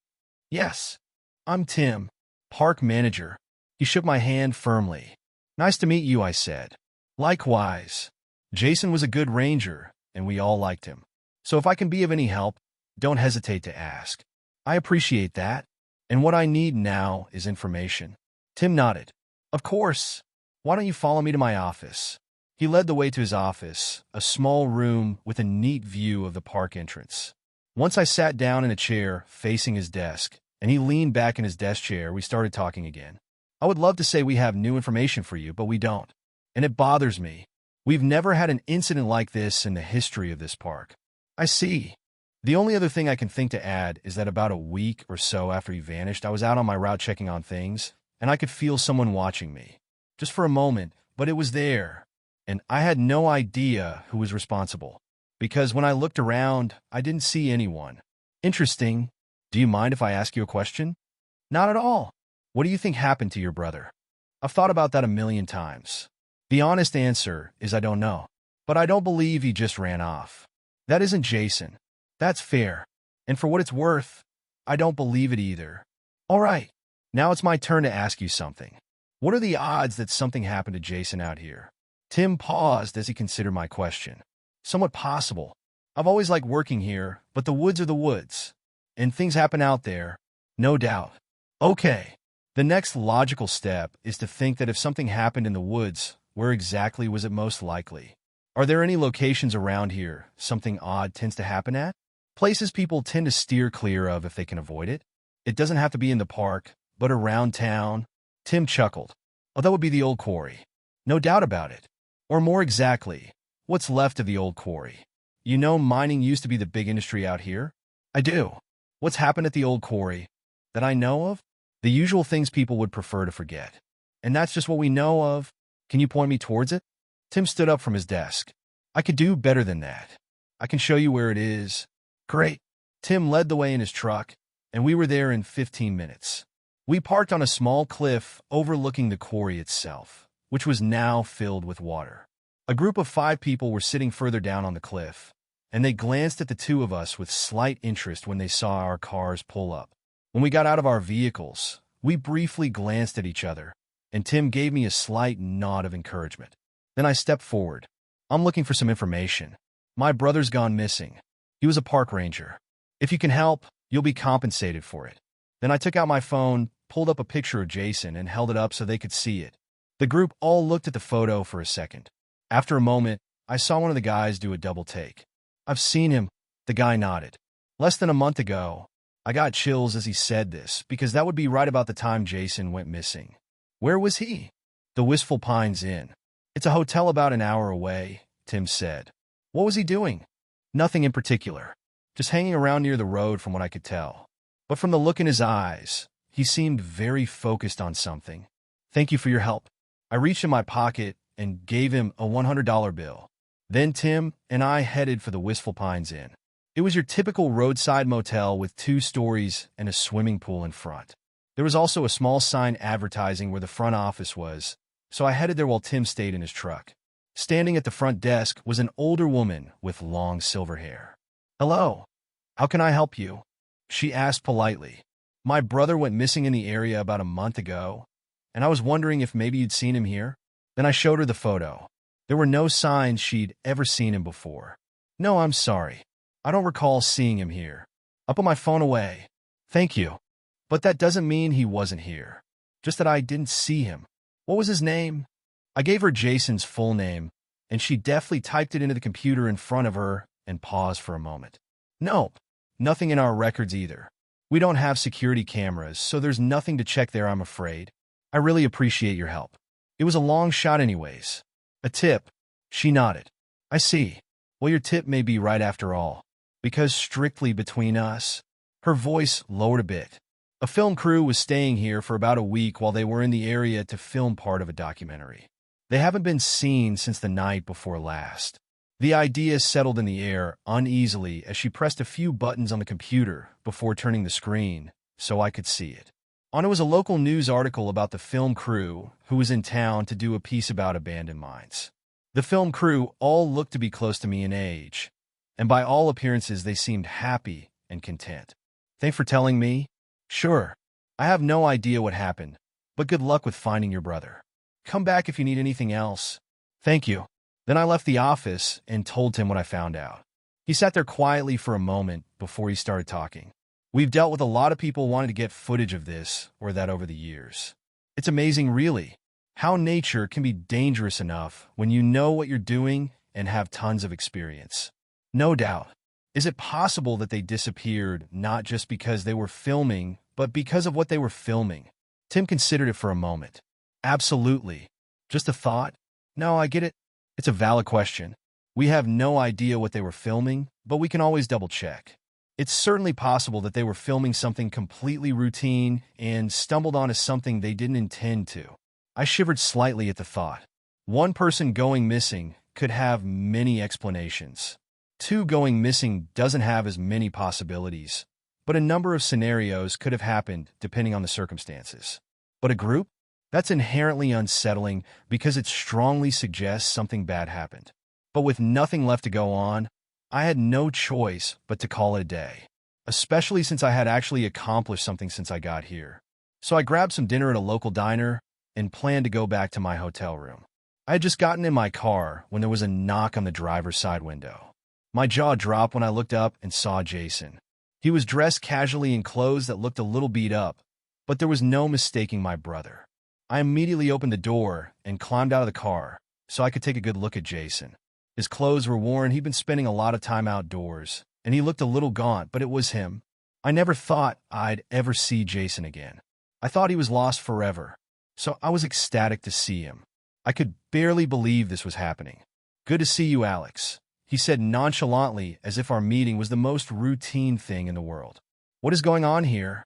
"Yes. I'm Tim, park manager." He shook my hand firmly. "Nice to meet you," I said. "Likewise." Jason was a good ranger, and we all liked him. So if I can be of any help, don't hesitate to ask. I appreciate that. And what I need now is information. Tim nodded. "Of course. Why don't you follow me to my office?" He led the way to his office, a small room with a neat view of the park entrance. Once I sat down in a chair facing his desk, and he leaned back in his desk chair, we started talking again. I would love to say we have new information for you, but we don't. And it bothers me. We've never had an incident like this in the history of this park. I see. The only other thing I can think to add is that about a week or so after he vanished, I was out on my route checking on things, and I could feel someone watching me. Just for a moment, but it was there. And I had no idea who was responsible. Because when I looked around, I didn't see anyone. Interesting. Do you mind if I ask you a question? Not at all. What do you think happened to your brother? I've thought about that a million times. The honest answer is I don't know. But I don't believe he just ran off. That isn't Jason. That's fair. And for what it's worth, I don't believe it either. All right. Now it's my turn to ask you something. What are the odds that something happened to Jason out here? Tim paused as he considered my question. Somewhat possible. I've always liked working here, but the woods are the woods. And things happen out there, no doubt. Okay. The next logical step is to think that if something happened in the woods, where exactly was it most likely? Are there any locations around here something odd tends to happen at? Places people tend to steer clear of if they can avoid it? It doesn't have to be in the park, but around town. Tim chuckled. Oh, that would be the old quarry. No doubt about it. Or more exactly, what's left of the old quarry. You know, mining used to be the big industry out here? I do. What's happened at the old quarry? That I know of? The usual things people would prefer to forget. And that's just what we know of. Can you point me towards it? Tim stood up from his desk. I could do better than that. I can show you where it is. Great. Tim led the way in his truck, and we were there in 15 minutes. We parked on a small cliff overlooking the quarry itself, which was now filled with water. A group of 5 people were sitting further down on the cliff, and they glanced at the two of us with slight interest when they saw our cars pull up. When we got out of our vehicles, we briefly glanced at each other, and Tim gave me a slight nod of encouragement. Then I stepped forward. I'm looking for some information. My brother's gone missing. He was a park ranger. If you can help, you'll be compensated for it. Then I took out my phone, pulled up a picture of Jason, and held it up so they could see it. The group all looked at the photo for a second. After a moment, I saw one of the guys do a double take. I've seen him, the guy nodded. Less than a month ago. I got chills as he said this, because that would be right about the time Jason went missing. Where was he? The Wistful Pines Inn. It's a hotel about an hour away, Tim said. What was he doing? Nothing in particular. Just hanging around near the road from what I could tell. But from the look in his eyes, he seemed very focused on something. Thank you for your help. I reached in my pocket and gave him a $100 bill. Then Tim and I headed for the Wistful Pines Inn. It was your typical roadside motel with 2 stories and a swimming pool in front. There was also a small sign advertising where the front office was, so I headed there while Tim stayed in his truck. Standing at the front desk was an older woman with long silver hair. Hello. How can I help you? She asked politely. My brother went missing in the area about a month ago, and I was wondering if maybe you'd seen him here. Then I showed her the photo. There were no signs she'd ever seen him before. No, I'm sorry. I don't recall seeing him here. I put my phone away. Thank you. But that doesn't mean he wasn't here. Just that I didn't see him. What was his name? I gave her Jason's full name, and she deftly typed it into the computer in front of her and paused for a moment. Nope. Nothing in our records either. We don't have security cameras, so there's nothing to check there, I'm afraid. I really appreciate your help. It was a long shot anyways. A tip. She nodded. I see. Well, your tip may be right after all. Because strictly between us. Her voice lowered a bit. A film crew was staying here for about a week while they were in the area to film part of a documentary. They haven't been seen since the night before last. The idea settled in the air uneasily as she pressed a few buttons on the computer before turning the screen so I could see it. On it was a local news article about the film crew who was in town to do a piece about abandoned mines. The film crew all looked to be close to me in age, and by all appearances they seemed happy and content. Thanks for telling me. Sure. I have no idea what happened, but good luck with finding your brother. Come back if you need anything else. Thank you. Then I left the office and told Tim what I found out. He sat there quietly for a moment before he started talking. We've dealt with a lot of people wanting to get footage of this or that over the years. It's amazing, really, how nature can be dangerous enough when you know what you're doing and have tons of experience. No doubt. Is it possible that they disappeared not just because they were filming, but because of what they were filming? Tim considered it for a moment. Absolutely. Just a thought? No, I get it. It's a valid question. We have no idea what they were filming, but we can always double-check. It's certainly possible that they were filming something completely routine and stumbled onto something they didn't intend to. I shivered slightly at the thought. One person going missing could have many explanations. Two going missing doesn't have as many possibilities, but a number of scenarios could have happened depending on the circumstances. But a group? That's inherently unsettling because it strongly suggests something bad happened. But with nothing left to go on, I had no choice but to call it a day, especially since I had actually accomplished something since I got here. So I grabbed some dinner at a local diner and planned to go back to my hotel room. I had just gotten in my car when there was a knock on the driver's side window. My jaw dropped when I looked up and saw Jason. He was dressed casually in clothes that looked a little beat up, but there was no mistaking my brother. I immediately opened the door and climbed out of the car so I could take a good look at Jason. His clothes were worn, he'd been spending a lot of time outdoors, and he looked a little gaunt, but it was him. I never thought I'd ever see Jason again. I thought he was lost forever, so I was ecstatic to see him. I could barely believe this was happening. "Good to see you, Alex," he said nonchalantly as if our meeting was the most routine thing in the world. "What is going on here?"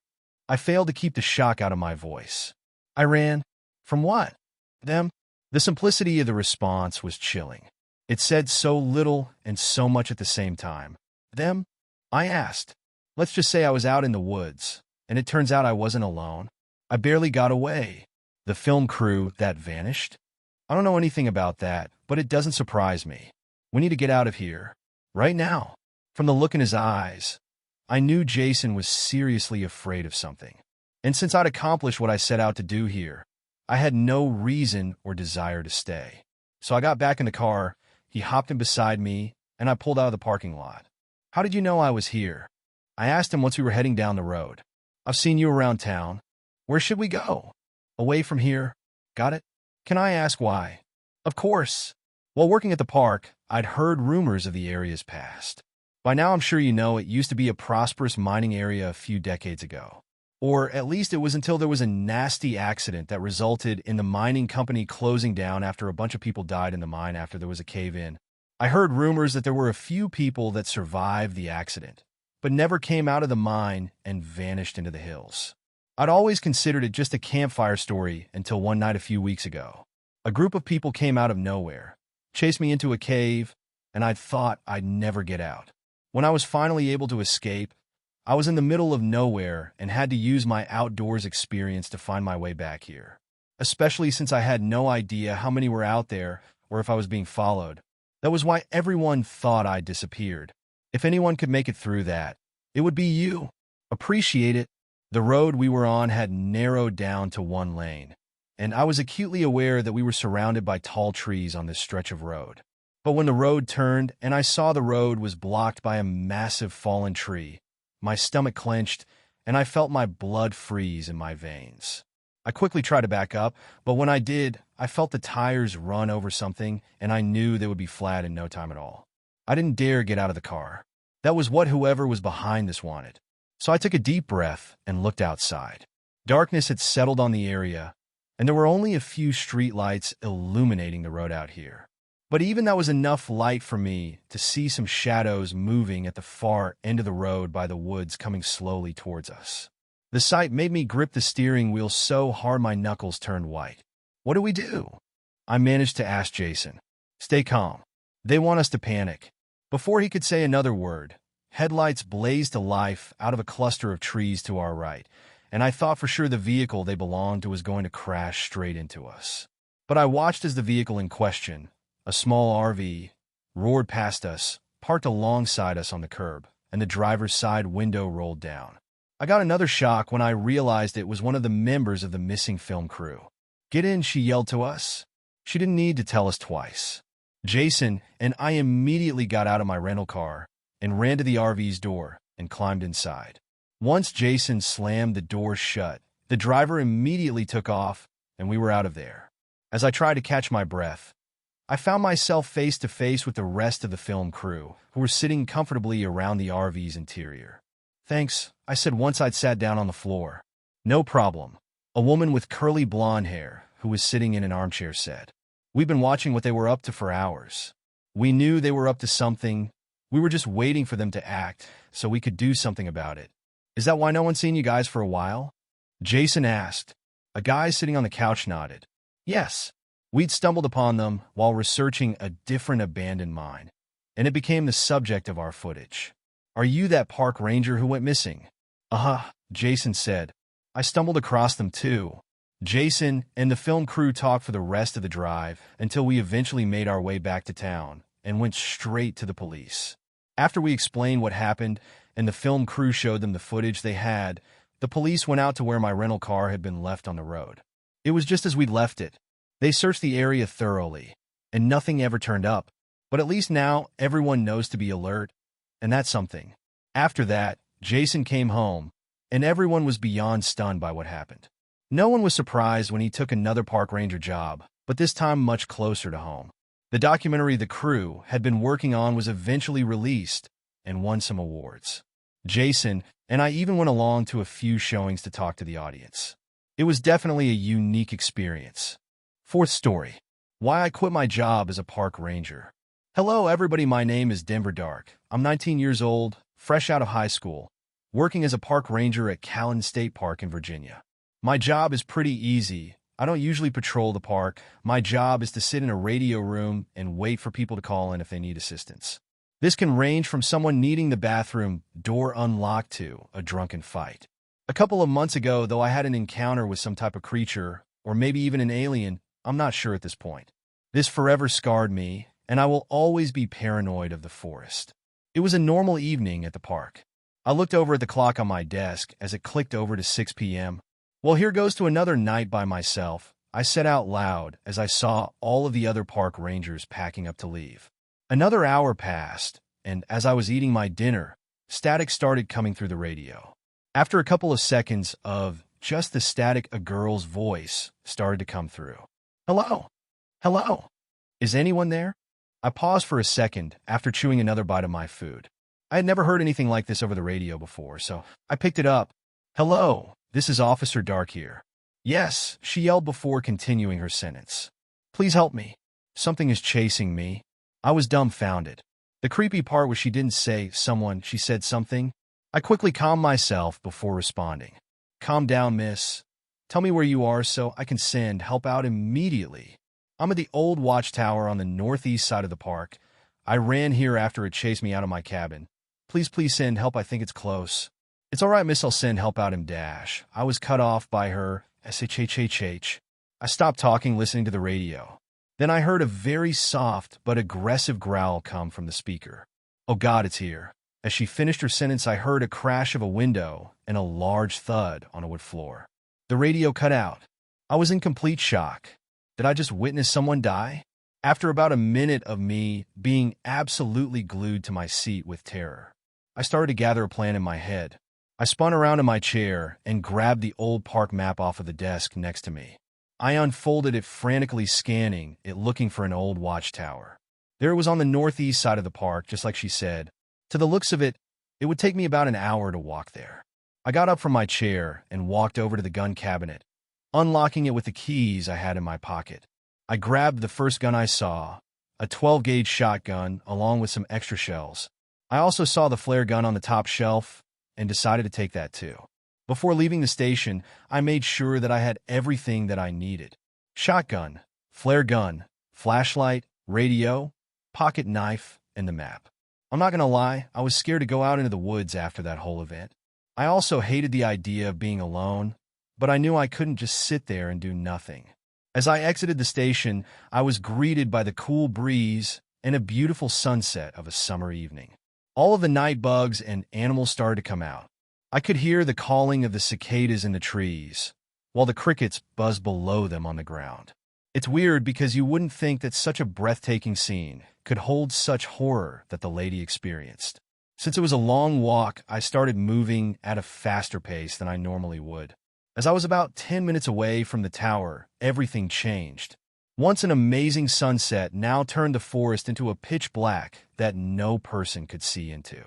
I failed to keep the shock out of my voice. "I ran." "From what?" "Them." The simplicity of the response was chilling. It said so little and so much at the same time. "Them?" I asked. "Let's just say I was out in the woods, and it turns out I wasn't alone. I barely got away." "The film crew that vanished?" "I don't know anything about that, but it doesn't surprise me. We need to get out of here. Right now." From the look in his eyes, I knew Jason was seriously afraid of something. And since I'd accomplished what I set out to do here, I had no reason or desire to stay. So I got back in the car, he hopped in beside me, and I pulled out of the parking lot. "How did you know I was here?" I asked him once we were heading down the road. "I've seen you around town. Where should we go?" "Away from here." "Got it." "Can I ask why?" "Of course." While working at the park, I'd heard rumors of the area's past. By now I'm sure you know it used to be a prosperous mining area a few decades ago. Or at least it was until there was a nasty accident that resulted in the mining company closing down after a bunch of people died in the mine after there was a cave-in. I heard rumors that there were a few people that survived the accident, but never came out of the mine and vanished into the hills. I'd always considered it just a campfire story until one night a few weeks ago. A group of people came out of nowhere, chased me into a cave, and I thought I'd never get out. When I was finally able to escape, I was in the middle of nowhere and had to use my outdoors experience to find my way back here, especially since I had no idea how many were out there or if I was being followed. That was why everyone thought I'd disappeared. If anyone could make it through that, it would be you. Appreciate it. The road we were on had narrowed down to one lane, and I was acutely aware that we were surrounded by tall trees on this stretch of road. But when the road turned and I saw the road was blocked by a massive fallen tree, my stomach clenched, and I felt my blood freeze in my veins. I quickly tried to back up, but when I did, I felt the tires run over something, and I knew they would be flat in no time at all. I didn't dare get out of the car. That was what whoever was behind this wanted. So I took a deep breath and looked outside. Darkness had settled on the area, and there were only a few streetlights illuminating the road out here. But even that was enough light for me to see some shadows moving at the far end of the road by the woods coming slowly towards us. The sight made me grip the steering wheel so hard my knuckles turned white. "What do we do?" I managed to ask Jason. "Stay calm. They want us to panic." Before he could say another word, headlights blazed to life out of a cluster of trees to our right, and I thought for sure the vehicle they belonged to was going to crash straight into us. But I watched as the vehicle in question, a small RV, roared past us, parked alongside us on the curb, and the driver's side window rolled down. I got another shock when I realized it was one of the members of the missing film crew. "Get in," she yelled to us. She didn't need to tell us twice. Jason and I immediately got out of my rental car and ran to the RV's door and climbed inside. Once Jason slammed the door shut, the driver immediately took off, and we were out of there. As I tried to catch my breath, I found myself face to face with the rest of the film crew, who were sitting comfortably around the RV's interior. "Thanks," I said once I'd sat down on the floor. "No problem," a woman with curly blonde hair, who was sitting in an armchair, said. "We've been watching what they were up to for hours. We knew they were up to something. We were just waiting for them to act, so we could do something about it." "Is that why no one's seen you guys for a while?" Jason asked. A guy sitting on the couch nodded. "Yes. We'd stumbled upon them while researching a different abandoned mine, and it became the subject of our footage." "Are you that park ranger who went missing?" "Uh-huh," Jason said. "I stumbled across them too." Jason and the film crew talked for the rest of the drive until we eventually made our way back to town and went straight to the police. After we explained what happened and the film crew showed them the footage they had, the police went out to where my rental car had been left on the road. It was just as we'd left it. They searched the area thoroughly, and nothing ever turned up. But at least now everyone knows to be alert, and that's something. After that, Jason came home, and everyone was beyond stunned by what happened. No one was surprised when he took another park ranger job, but this time much closer to home. The documentary the crew had been working on was eventually released and won some awards. Jason and I even went along to a few showings to talk to the audience. It was definitely a unique experience. Fourth story. Why I quit my job as a park ranger. Hello everybody, my name is Denver Dark. I'm 19 years old, fresh out of high school, working as a park ranger at Callan State Park in Virginia. My job is pretty easy. I don't usually patrol the park. My job is to sit in a radio room and wait for people to call in if they need assistance. This can range from someone needing the bathroom door unlocked to a drunken fight. A couple of months ago, though, I had an encounter with some type of creature, or maybe even an alien. I'm not sure at this point. This forever scarred me, and I will always be paranoid of the forest. It was a normal evening at the park. I looked over at the clock on my desk as it clicked over to 6 p.m. "Well, here goes to another night by myself," I said out loud as I saw all of the other park rangers packing up to leave. Another hour passed, and as I was eating my dinner, static started coming through the radio. After a couple of seconds of just the static, a girl's voice started to come through. "Hello? Hello? Is anyone there?" I paused for a second after chewing another bite of my food. I had never heard anything like this over the radio before, so I picked it up. "Hello, this is Officer Dark here." "Yes," she yelled before continuing her sentence. "Please help me. Something is chasing me." I was dumbfounded. The creepy part was she didn't say someone, she said something. I quickly calmed myself before responding. "Calm down, miss. Tell me where you are so I can send help out immediately." "I'm at the old watchtower on the northeast side of the park. I ran here after it chased me out of my cabin. Please send help. I think it's close." "It's all right, miss. I'll send help out in dash." I was cut off by her shhhh. I stopped talking, listening to the radio. Then I heard a very soft but aggressive growl come from the speaker. "Oh God, it's here." As she finished her sentence, I heard a crash of a window and a large thud on a wood floor. The radio cut out. I was in complete shock. Did I just witness someone die? After about a minute of me being absolutely glued to my seat with terror, I started to gather a plan in my head. I spun around in my chair and grabbed the old park map off of the desk next to me. I unfolded it, frantically scanning it, looking for an old watchtower. There it was on the northeast side of the park, just like she said. To the looks of it, it would take me about an hour to walk there. I got up from my chair and walked over to the gun cabinet, unlocking it with the keys I had in my pocket. I grabbed the first gun I saw, a 12-gauge shotgun, along with some extra shells. I also saw the flare gun on the top shelf and decided to take that too. Before leaving the station, I made sure that I had everything that I needed. Shotgun, flare gun, flashlight, radio, pocket knife, and the map. I'm not gonna lie, I was scared to go out into the woods after that whole event. I also hated the idea of being alone, but I knew I couldn't just sit there and do nothing. As I exited the station, I was greeted by the cool breeze and a beautiful sunset of a summer evening. All of the night bugs and animals started to come out. I could hear the calling of the cicadas in the trees, while the crickets buzzed below them on the ground. It's weird because you wouldn't think that such a breathtaking scene could hold such horror that the lady experienced. Since it was a long walk, I started moving at a faster pace than I normally would. As I was about 10 minutes away from the tower, everything changed. Once an amazing sunset now turned the forest into a pitch black that no person could see into,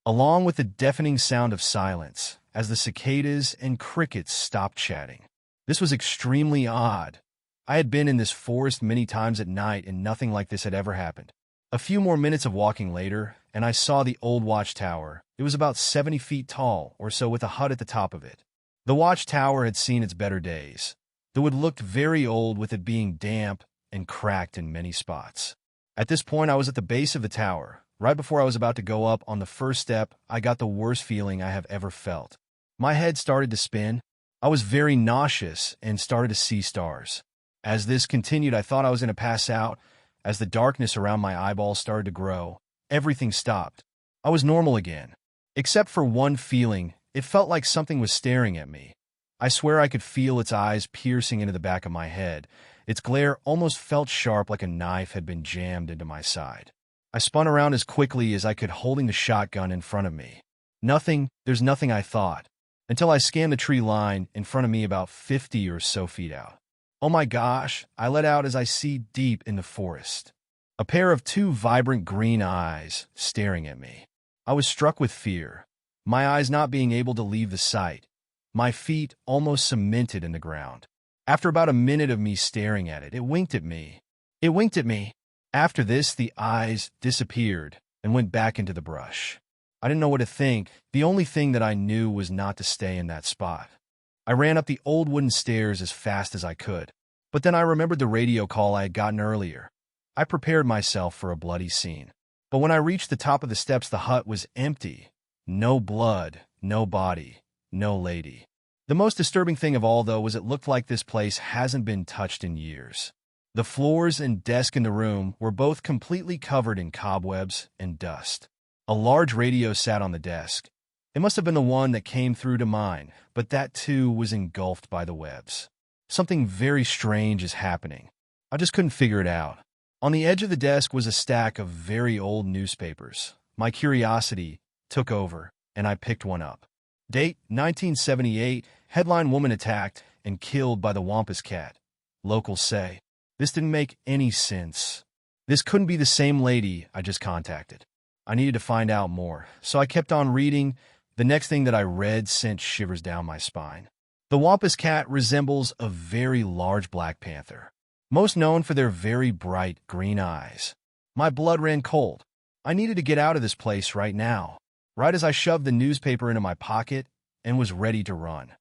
along with the deafening sound of silence as the cicadas and crickets stopped chatting. This was extremely odd. I had been in this forest many times at night and nothing like this had ever happened. A few more minutes of walking later, and I saw the old watchtower. It was about 70 feet tall or so with a hut at the top of it. The watchtower had seen its better days, though it looked very old with it being damp and cracked in many spots. At this point, I was at the base of the tower. Right before I was about to go up on the first step, I got the worst feeling I have ever felt. My head started to spin. I was very nauseous and started to see stars. As this continued, I thought I was going to pass out. As the darkness around my eyeballs started to grow, everything stopped. I was normal again. Except for one feeling, it felt like something was staring at me. I swear I could feel its eyes piercing into the back of my head. Its glare almost felt sharp, like a knife had been jammed into my side. I spun around as quickly as I could, holding the shotgun in front of me. There's nothing, I thought, until I scanned the tree line in front of me about 50 or so feet out. Oh my gosh, I let out as I see deep in the forest. A pair of two vibrant green eyes staring at me. I was struck with fear, my eyes not being able to leave the sight, my feet almost cemented in the ground. After about a minute of me staring at it, it winked at me. After this, the eyes disappeared and went back into the brush. I didn't know what to think. The only thing that I knew was not to stay in that spot. I ran up the old wooden stairs as fast as I could, but then I remembered the radio call I had gotten earlier. I prepared myself for a bloody scene. But when I reached the top of the steps, the hut was empty. No blood, no body, no lady. The most disturbing thing of all, though, was it looked like this place hasn't been touched in years. The floors and desk in the room were both completely covered in cobwebs and dust. A large radio sat on the desk. It must have been the one that came through to mine, but that too was engulfed by the webs. Something very strange is happening. I just couldn't figure it out. On the edge of the desk was a stack of very old newspapers. My curiosity took over, and I picked one up. Date, 1978, headline: Woman attacked and killed by the Wampus cat. Locals say. This didn't make any sense. This couldn't be the same lady I just contacted. I needed to find out more, so I kept on reading. The next thing that I read sent shivers down my spine. The Wampus cat resembles a very large black panther, most known for their very bright green eyes. My blood ran cold. I needed to get out of this place right now, right as I shoved the newspaper into my pocket and was ready to run.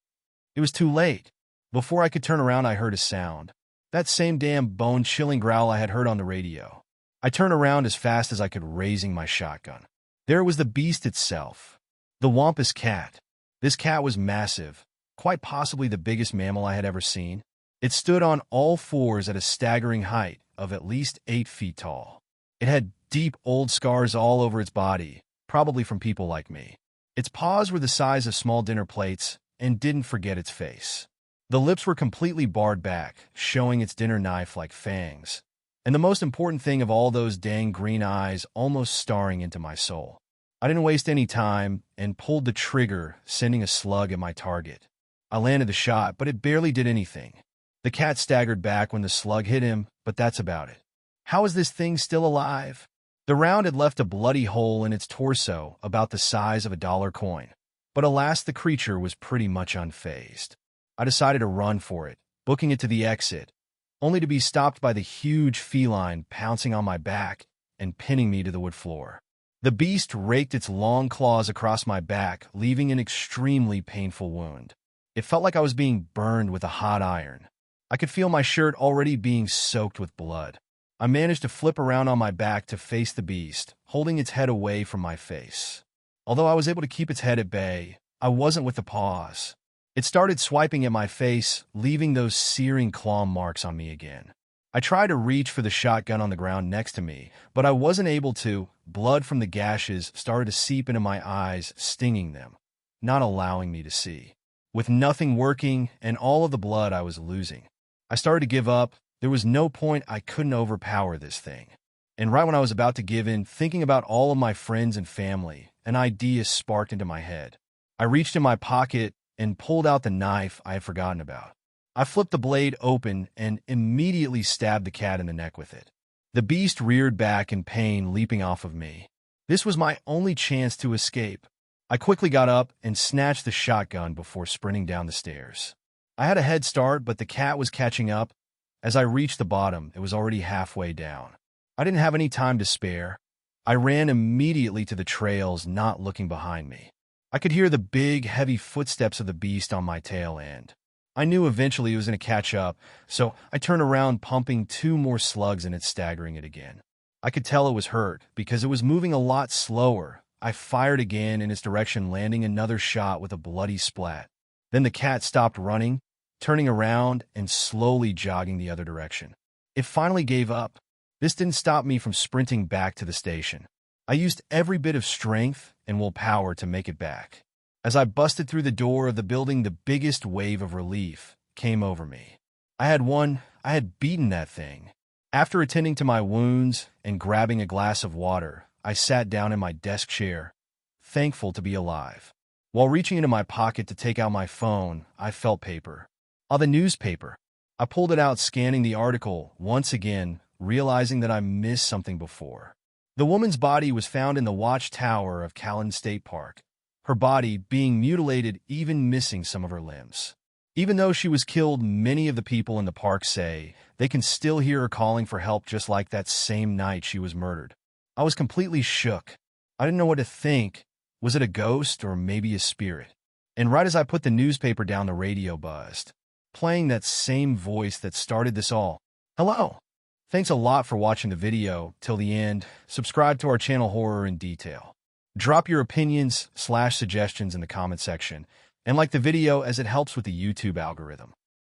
It was too late. Before I could turn around, I heard a sound. That same damn bone-chilling growl I had heard on the radio. I turned around as fast as I could, raising my shotgun. There was the beast itself. The Wampus cat. This cat was massive, quite possibly the biggest mammal I had ever seen. It stood on all fours at a staggering height of at least 8 feet tall. It had deep old scars all over its body, probably from people like me. Its paws were the size of small dinner plates, and didn't forget its face. The lips were completely barred back, showing its dinner knife-like fangs. And the most important thing of all, those dang green eyes almost staring into my soul. I didn't waste any time and pulled the trigger, sending a slug at my target. I landed the shot, but it barely did anything. The cat staggered back when the slug hit him, but that's about it. How is this thing still alive? The round had left a bloody hole in its torso about the size of a dollar coin. But alas, the creature was pretty much unfazed. I decided to run for it, booking it to the exit, only to be stopped by the huge feline pouncing on my back and pinning me to the wood floor. The beast raked its long claws across my back, leaving an extremely painful wound. It felt like I was being burned with a hot iron. I could feel my shirt already being soaked with blood. I managed to flip around on my back to face the beast, holding its head away from my face. Although I was able to keep its head at bay, I wasn't with the paws. It started swiping at my face, leaving those searing claw marks on me again. I tried to reach for the shotgun on the ground next to me, but I wasn't able to. Blood from the gashes started to seep into my eyes, stinging them, not allowing me to see. With nothing working and all of the blood I was losing, I started to give up. There was no point. I couldn't overpower this thing. And right when I was about to give in, thinking about all of my friends and family, an idea sparked into my head. I reached in my pocket and pulled out the knife I had forgotten about. I flipped the blade open and immediately stabbed the cat in the neck with it. The beast reared back in pain, leaping off of me. This was my only chance to escape. I quickly got up and snatched the shotgun before sprinting down the stairs. I had a head start, but the cat was catching up. As I reached the bottom, it was already halfway down. I didn't have any time to spare. I ran immediately to the trails, not looking behind me. I could hear the big, heavy footsteps of the beast on my tail end. I knew eventually it was going to catch up, so I turned around, pumping 2 more slugs in it, staggering it again. I could tell it was hurt because it was moving a lot slower. I fired again in its direction, landing another shot with a bloody splat. Then the cat stopped running, turning around and slowly jogging the other direction. It finally gave up. This didn't stop me from sprinting back to the station. I used every bit of strength and willpower to make it back. As I busted through the door of the building, the biggest wave of relief came over me. I had beaten that thing. After attending to my wounds and grabbing a glass of water, I sat down in my desk chair, thankful to be alive. While reaching into my pocket to take out my phone, I felt paper. The newspaper. I pulled it out, scanning the article once again, realizing that I missed something before. The woman's body was found in the watchtower of Callan State Park, her body being mutilated, even missing some of her limbs. Even though she was killed, many of the people in the park say they can still hear her calling for help, just like that same night she was murdered. I was completely shook. I didn't know what to think. Was it a ghost or maybe a spirit? And right as I put the newspaper down, the radio buzzed, playing that same voice that started this all. Hello. Thanks a lot for watching the video till the end. Subscribe to our channel, Horror in Detail. Drop your opinions/suggestions in the comment section, and like the video as it helps with the YouTube algorithm.